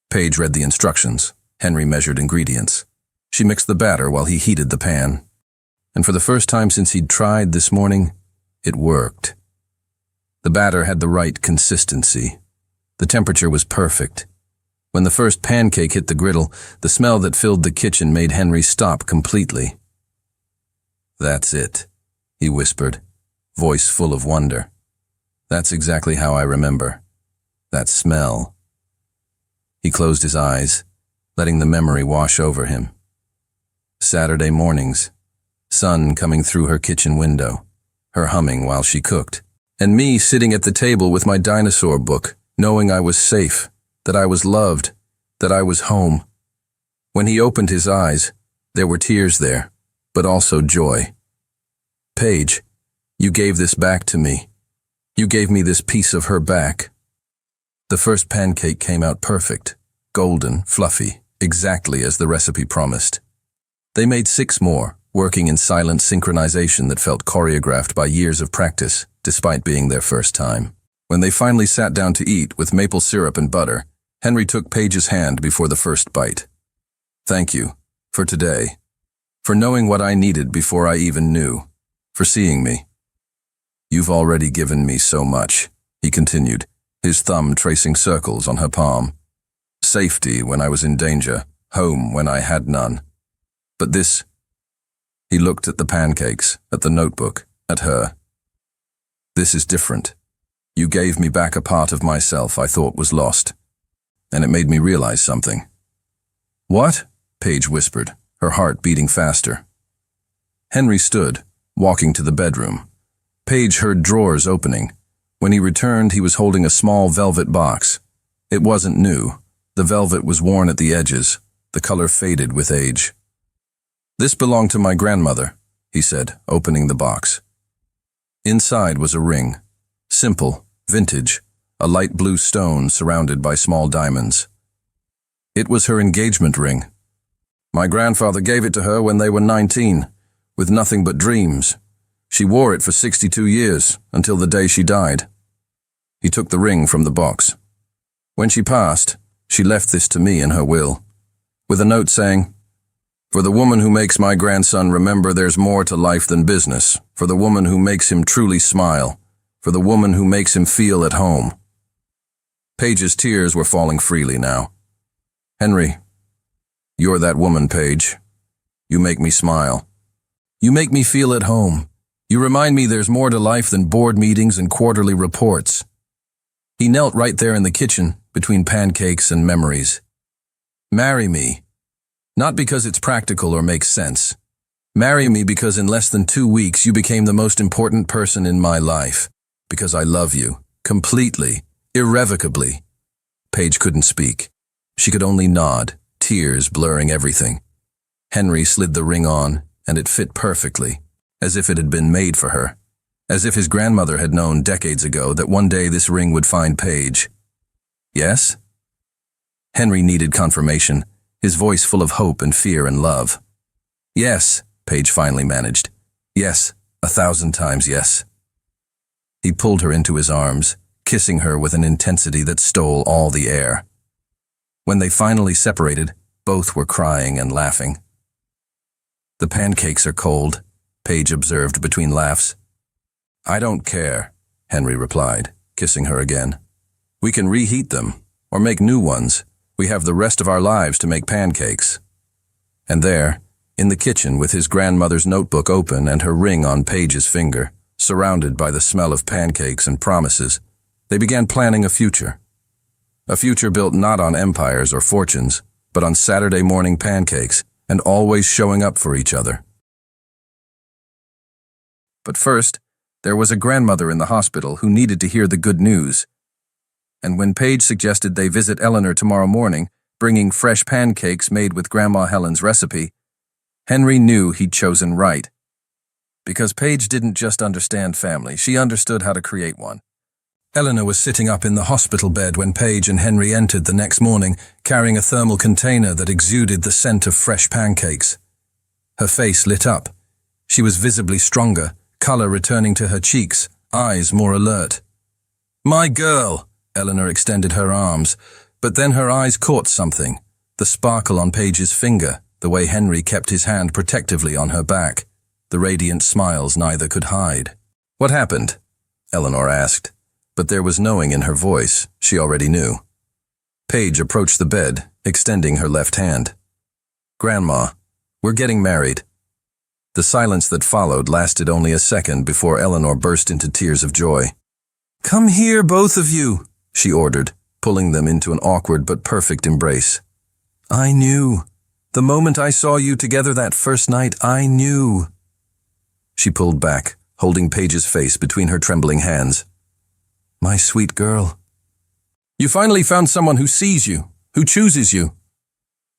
Paige read the instructions. Henry measured ingredients. She mixed the batter while he heated the pan. And for the first time since he'd tried this morning, it worked. The batter had the right consistency. The temperature was perfect. When the first pancake hit the griddle, the smell that filled the kitchen made Henry stop completely. "That's it," he whispered, voice full of wonder. "That's exactly how I remember. That smell." He closed his eyes, letting the memory wash over him. Saturday mornings. Sun coming through her kitchen window, her humming while she cooked, and me sitting at the table with my dinosaur book, knowing I was safe, that I was loved, that I was home. When he opened his eyes, there were tears there, but also joy. "Paige, you gave this back to me. You gave me this piece of her back." The first pancake came out perfect, golden, fluffy, exactly as the recipe promised. They made 6 more, working in silent synchronization that felt choreographed by years of practice, despite being their first time. When they finally sat down to eat with maple syrup and butter, Henry took Paige's hand before the first bite. "Thank you, for today, for knowing what I needed before I even knew, for seeing me. You've already given me so much," he continued, his thumb tracing circles on her palm. "Safety when I was in danger, home when I had none. But this..." He looked at the pancakes, at the notebook, at her. "This is different. You gave me back a part of myself I thought was lost. And it made me realize something." "What?" Paige whispered, her heart beating faster. Henry stood, walking to the bedroom. Paige heard drawers opening. When he returned, he was holding a small velvet box. It wasn't new. The velvet was worn at the edges, the color faded with age. "This belonged to my grandmother," he said, opening the box. Inside was a ring. Simple, vintage, a light blue stone surrounded by small diamonds. It was her engagement ring. "My grandfather gave it to her when they were 19, with nothing but dreams. She wore it for 62 years, until the day she died." He took the ring from the box. "When she passed, she left this to me in her will, with a note saying, For the woman who makes my grandson remember there's more to life than business. For the woman who makes him truly smile. For the woman who makes him feel at home. Paige's tears were falling freely now. Henry, you're that woman, Paige. You make me smile. You make me feel at home. You remind me there's more to life than board meetings and quarterly reports. He knelt right there in the kitchen, between pancakes and memories. Marry me. Not because it's practical or makes sense. Marry me because in less than 2 weeks you became the most important person in my life. Because I love you. Completely. Irrevocably. Paige couldn't speak. She could only nod, tears blurring everything. Henry slid the ring on, and it fit perfectly, as if it had been made for her. As if his grandmother had known decades ago that one day this ring would find Paige. Yes? Henry needed confirmation, his voice full of hope and fear and love. Yes, Paige finally managed. Yes, 1,000 times yes. He pulled her into his arms, kissing her with an intensity that stole all the air. When they finally separated, both were crying and laughing. The pancakes are cold, Paige observed between laughs. I don't care, Henry replied, kissing her again. We can reheat them, or make new ones. We have the rest of our lives to make pancakes. And there, in the kitchen with his grandmother's notebook open and her ring on Paige's finger, surrounded by the smell of pancakes and promises, they began planning a future. A future built not on empires or fortunes, but on Saturday morning pancakes and always showing up for each other. But first, there was a grandmother in the hospital who needed to hear the good news. And when Paige suggested they visit Eleanor tomorrow morning, bringing fresh pancakes made with Grandma Helen's recipe, Henry knew he'd chosen right. Because Paige didn't just understand family, she understood how to create one. Eleanor was sitting up in the hospital bed when Paige and Henry entered the next morning, carrying a thermal container that exuded the scent of fresh pancakes. Her face lit up. She was visibly stronger, color returning to her cheeks, eyes more alert. My girl! Eleanor extended her arms, but then her eyes caught something, the sparkle on Paige's finger, the way Henry kept his hand protectively on her back, the radiant smiles neither could hide. What happened? Eleanor asked, but there was knowing in her voice. She already knew. Paige approached the bed, extending her left hand. Grandma, we're getting married. The silence that followed lasted only a second before Eleanor burst into tears of joy. Come here, both of you, she ordered, pulling them into an awkward but perfect embrace. I knew. The moment I saw you together that first night, I knew. She pulled back, holding Paige's face between her trembling hands. My sweet girl. You finally found someone who sees you, who chooses you.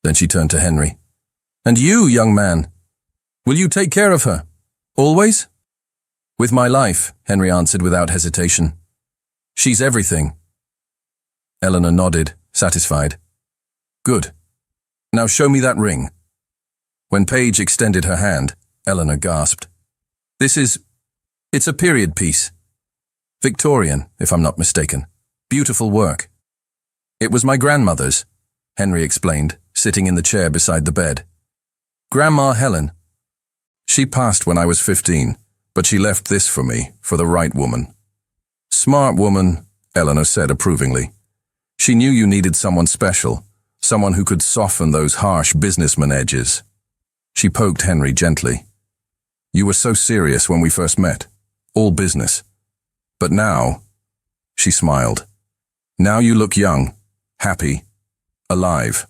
Then she turned to Henry. And you, young man, will you take care of her? Always? With my life, Henry answered without hesitation. She's everything. Eleanor nodded, satisfied. Good. Now show me that ring. When Paige extended her hand, Eleanor gasped. It's a period piece. Victorian, if I'm not mistaken. Beautiful work. It was my grandmother's, Henry explained, sitting in the chair beside the bed. Grandma Helen. She passed when I was 15, but she left this for me, for the right woman. Smart woman, Eleanor said approvingly. She knew you needed someone special, someone who could soften those harsh businessman edges. She poked Henry gently. You were so serious when we first met, all business. But now, she smiled. Now you look young, happy, alive.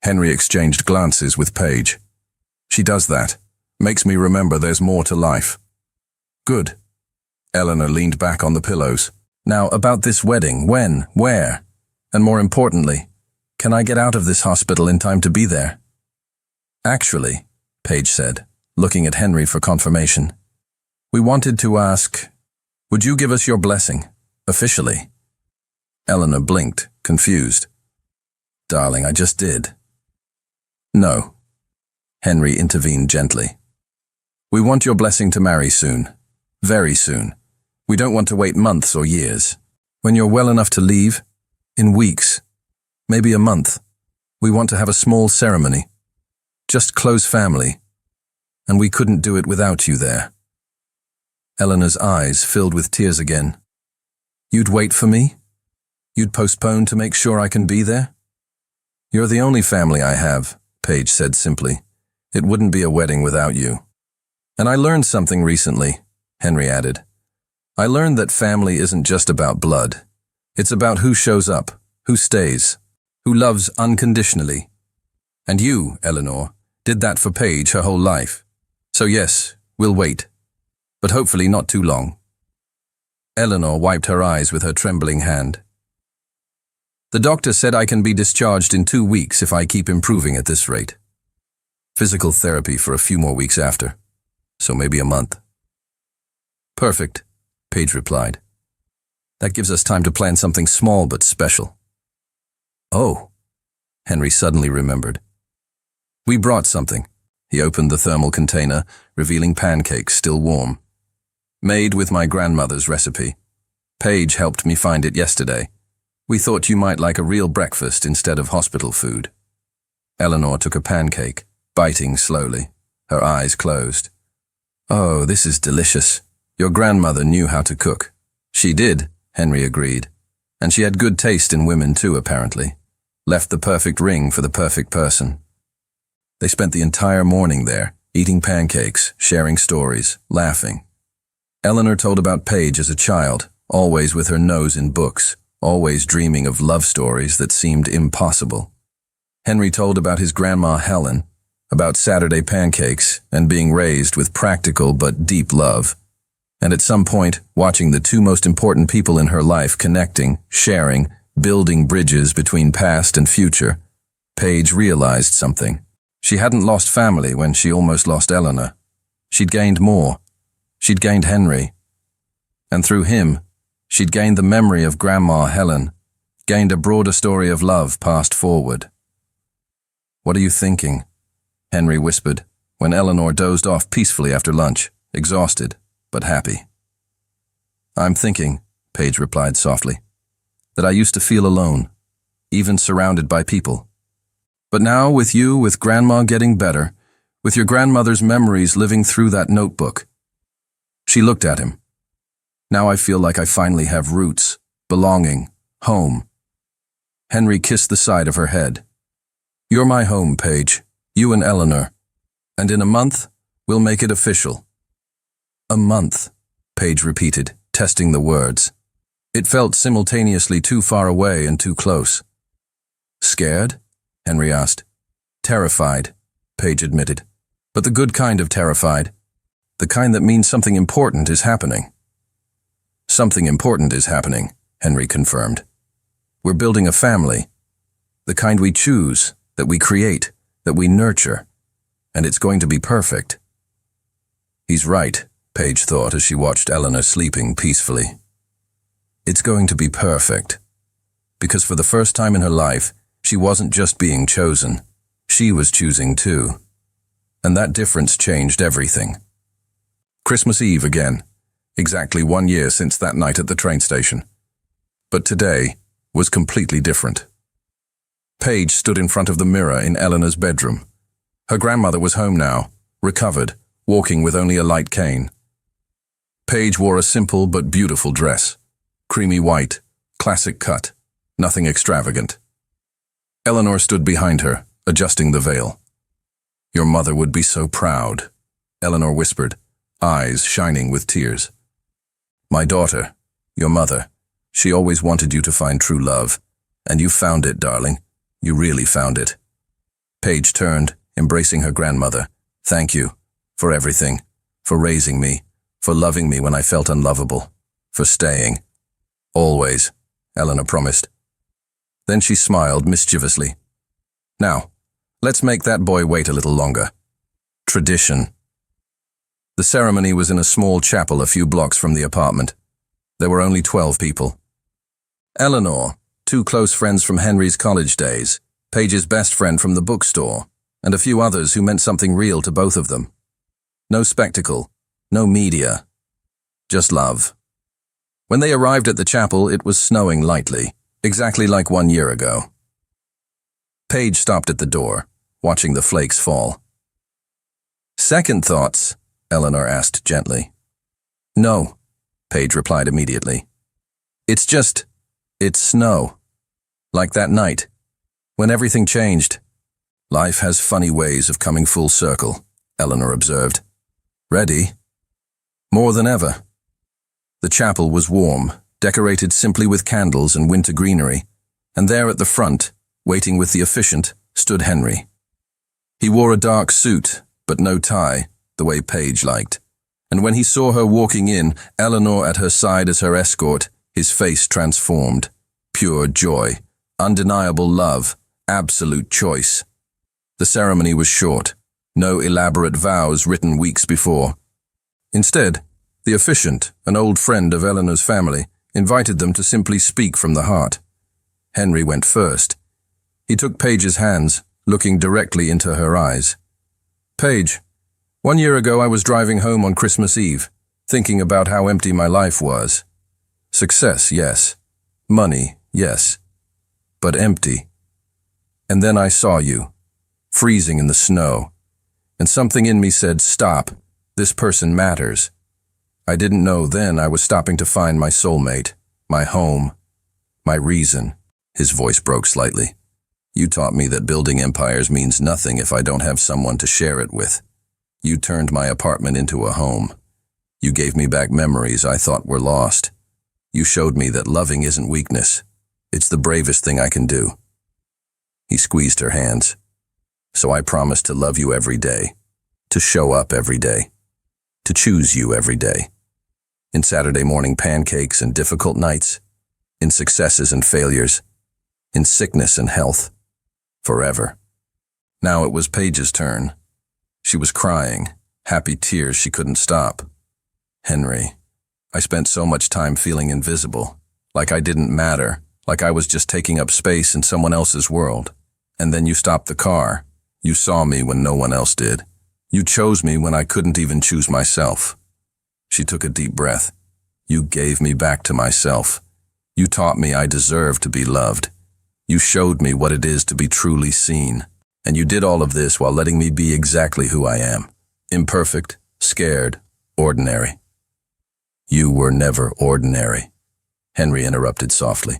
Henry exchanged glances with Paige. She does that, makes me remember there's more to life. Good. Eleanor leaned back on the pillows. Now, about this wedding, when, where? And more importantly, can I get out of this hospital in time to be there? Actually, Paige said, looking at Henry for confirmation. We wanted to ask, would you give us your blessing, officially? Eleanor blinked, confused. Darling, I just did. No. Henry intervened gently. We want your blessing to marry soon. Very soon. We don't want to wait months or years. When you're well enough to leave, in weeks, maybe a month, we want to have a small ceremony. just close family. And we couldn't do it without you there. Eleanor's eyes filled with tears again. You'd wait for me? You'd postpone to make sure I can be there? You're the only family I have, Paige said simply. It wouldn't be a wedding without you. And I learned something recently, Henry added. I learned that family isn't just about blood. It's about who shows up, who stays, who loves unconditionally. And you, Eleanor, did that for Paige her whole life. So yes, we'll wait. But hopefully not too long. Eleanor wiped her eyes with her trembling hand. The doctor said I can be discharged in 2 weeks if I keep improving at this rate. Physical therapy for a few more weeks after, so maybe a month. Perfect, Paige replied. That gives us time to plan something small but special. Oh, Henry suddenly remembered. We brought something. He opened the thermal container, revealing pancakes still warm. Made with my grandmother's recipe. Paige helped me find it yesterday. We thought you might like a real breakfast instead of hospital food. Eleanor took a pancake, biting slowly, her eyes closed. Oh, this is delicious. Your grandmother knew how to cook. She did, Henry agreed. And she had good taste in women too, apparently. Left the perfect ring for the perfect person. They spent the entire morning there, eating pancakes, sharing stories, laughing. Eleanor told about Paige as a child, always with her nose in books, always dreaming of love stories that seemed impossible. Henry told about his grandma Helen, about Saturday pancakes and being raised with practical but deep love. And at some point, watching the two most important people in her life connecting, sharing, building bridges between past and future, Paige realized something. She hadn't lost family when she almost lost Eleanor. She'd gained more. She'd gained Henry. And through him, she'd gained the memory of Grandma Helen, gained a broader story of love passed forward. What are you thinking? Henry whispered, when Eleanor dozed off peacefully after lunch, exhausted, but happy. I'm thinking, Paige replied softly, that I used to feel alone, even surrounded by people. But now with you, with Grandma getting better, with your grandmother's memories living through that notebook. She looked at him. Now I feel like I finally have roots, belonging, home. Henry kissed the side of her head. You're my home, Paige, you and Eleanor. And in a month, we'll make it official. A month, Paige repeated, testing the words. It felt simultaneously too far away and too close. Scared? Henry asked. Terrified, Paige admitted. But the good kind of terrified. The kind that means something important is happening. Something important is happening, Henry confirmed. We're building a family. The kind we choose, that we create, that we nurture. And it's going to be perfect. He's right, Paige thought as she watched Eleanor sleeping peacefully. It's going to be perfect. Because for the first time in her life, she wasn't just being chosen. She was choosing too. And that difference changed everything. Christmas Eve again. Exactly 1 year since that night at the train station. But today was completely different. Paige stood in front of the mirror in Eleanor's bedroom. Her grandmother was home now, recovered, walking with only a light cane. Paige wore a simple but beautiful dress. Creamy white, classic cut, nothing extravagant. Eleanor stood behind her, adjusting the veil. Your mother would be so proud, Eleanor whispered, eyes shining with tears. My daughter, your mother, she always wanted you to find true love. And you found it, darling. You really found it. Paige turned, embracing her grandmother. Thank you for everything, for raising me, for loving me when I felt unlovable, for staying. Always, Eleanor promised. Then she smiled mischievously. Now, let's make that boy wait a little longer. Tradition. The ceremony was in a small chapel a few blocks from the apartment. There were only 12 people. Eleanor, 2 close friends from Henry's college days, Paige's best friend from the bookstore, and a few others who meant something real to both of them. No spectacle, no media, just love. When they arrived at the chapel, it was snowing lightly, exactly like 1 year ago. Paige stopped at the door, watching the flakes fall. Second thoughts? Eleanor asked gently. No, Paige replied immediately. It's snow. Like that night, when everything changed. Life has funny ways of coming full circle, Eleanor observed. Ready? More than ever. The chapel was warm, decorated simply with candles and winter greenery, and there at the front, waiting with the officiant, stood Henry. He wore a dark suit, but no tie, the way Paige liked. And when he saw her walking in, Eleanor at her side as her escort, his face transformed. Pure joy, undeniable love, absolute choice. The ceremony was short, no elaborate vows written weeks before. Instead, the officiant, an old friend of Eleanor's family, invited them to simply speak from the heart. Henry went first. He took Paige's hands, looking directly into her eyes. Paige, 1 year ago I was driving home on Christmas Eve, thinking about how empty my life was. Success, yes. Money, yes. But empty. And then I saw you, freezing in the snow, and something in me said, stop, this person matters. I didn't know then I was stopping to find my soulmate, my home, my reason. His voice broke slightly. You taught me that building empires means nothing if I don't have someone to share it with. You turned my apartment into a home. You gave me back memories I thought were lost. You showed me that loving isn't weakness. It's the bravest thing I can do. He squeezed her hands. So I promised to love you every day, to show up every day, to choose you every day. In Saturday morning pancakes and difficult nights, in successes and failures, in sickness and health, forever. Now it was Paige's turn. She was crying, happy tears she couldn't stop. Henry, I spent so much time feeling invisible, like I didn't matter, like I was just taking up space in someone else's world. And then you stopped the car. You saw me when no one else did. You chose me when I couldn't even choose myself. She took a deep breath. You gave me back to myself. You taught me I deserve to be loved. You showed me what it is to be truly seen. And you did all of this while letting me be exactly who I am. Imperfect, scared, ordinary. You were never ordinary, Henry interrupted softly.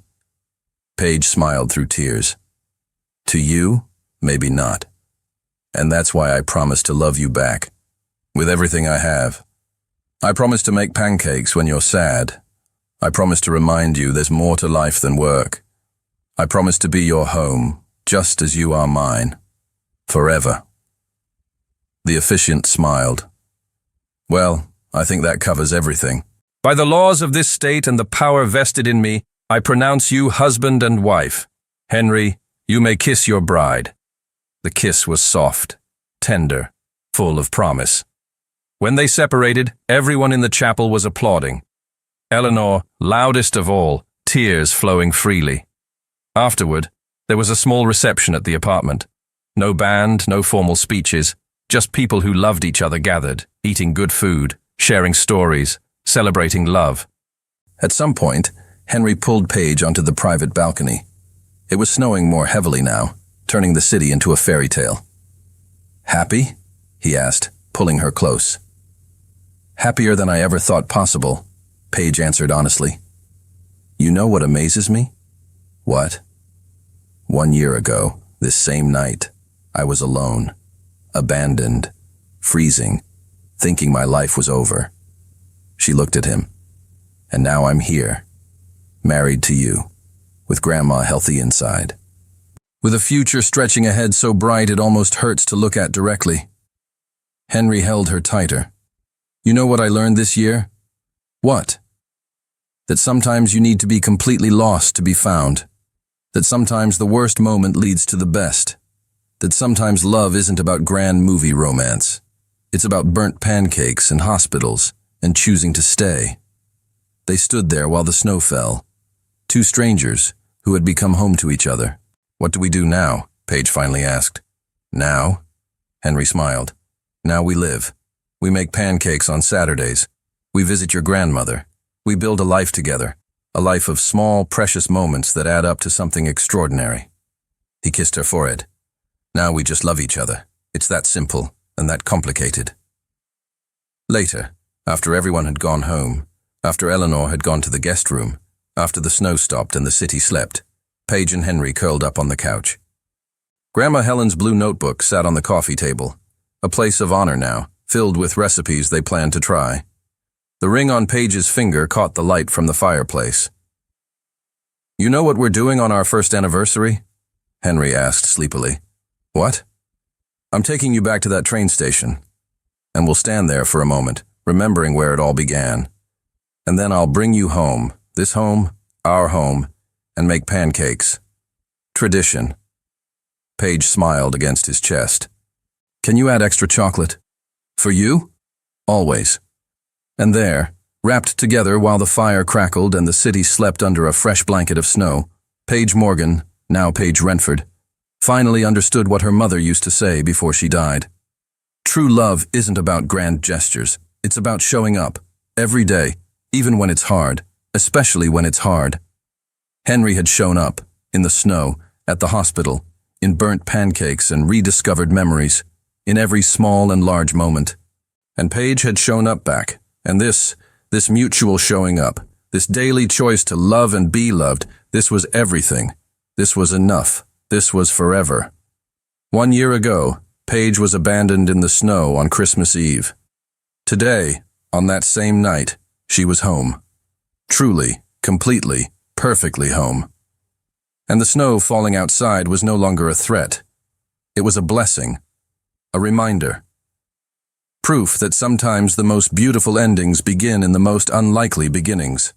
Paige smiled through tears. To you, maybe not. And that's why I promise to love you back, with everything I have. I promise to make pancakes when you're sad. I promise to remind you there's more to life than work. I promise to be your home, just as you are mine. Forever. The officiant smiled. Well, I think that covers everything. By the laws of this state and the power vested in me, I pronounce you husband and wife. Henry, you may kiss your bride. The kiss was soft, tender, full of promise. When they separated, everyone in the chapel was applauding. Eleanor, loudest of all, tears flowing freely. Afterward, there was a small reception at the apartment. No band, no formal speeches, just people who loved each other gathered, eating good food, sharing stories, celebrating love. At some point, Henry pulled Paige onto the private balcony. It was snowing more heavily now, turning the city into a fairy tale. Happy? He asked, pulling her close. Happier than I ever thought possible, Paige answered honestly. You know what amazes me? What? 1 year ago, this same night, I was alone, abandoned, freezing, thinking my life was over. She looked at him. And now I'm here, married to you, with Grandma healthy inside. With a future stretching ahead so bright it almost hurts to look at directly. Henry held her tighter. You know what I learned this year? What? That sometimes you need to be completely lost to be found. That sometimes the worst moment leads to the best. That sometimes love isn't about grand movie romance. It's about burnt pancakes and hospitals and choosing to stay. They stood there while the snow fell. Two strangers who had become home to each other. What do we do now? Paige finally asked. Now? Henry smiled. Now we live. We make pancakes on Saturdays. We visit your grandmother. We build a life together. A life of small, precious moments that add up to something extraordinary. He kissed her forehead. Now we just love each other. It's that simple, and that complicated. Later, after everyone had gone home, after Eleanor had gone to the guest room, after the snow stopped and the city slept, Paige and Henry curled up on the couch. Grandma Helen's blue notebook sat on the coffee table, a place of honor now, filled with recipes they planned to try. The ring on Paige's finger caught the light from the fireplace. "You know what we're doing on our first anniversary?" Henry asked sleepily. "What?" "I'm taking you back to that train station, and we'll stand there for a moment, remembering where it all began. And then I'll bring you home, this home, our home, and make pancakes. Tradition." Paige smiled against his chest. "Can you add extra chocolate?" "For you?" "Always." And there, wrapped together while the fire crackled and the city slept under a fresh blanket of snow, Paige Morgan, now Paige Renford, finally understood what her mother used to say before she died. True love isn't about grand gestures. It's about showing up, every day, even when it's hard, especially when it's hard. Henry had shown up, in the snow, at the hospital, in burnt pancakes and rediscovered memories, in every small and large moment. And Paige had shown up back, and this mutual showing up, this daily choice to love and be loved, this was everything. This was enough. This was forever. 1 year ago, Paige was abandoned in the snow on Christmas Eve. Today, on that same night, she was home. Truly, completely, perfectly home. And the snow falling outside was no longer a threat. It was a blessing, a reminder. Proof that sometimes the most beautiful endings begin in the most unlikely beginnings.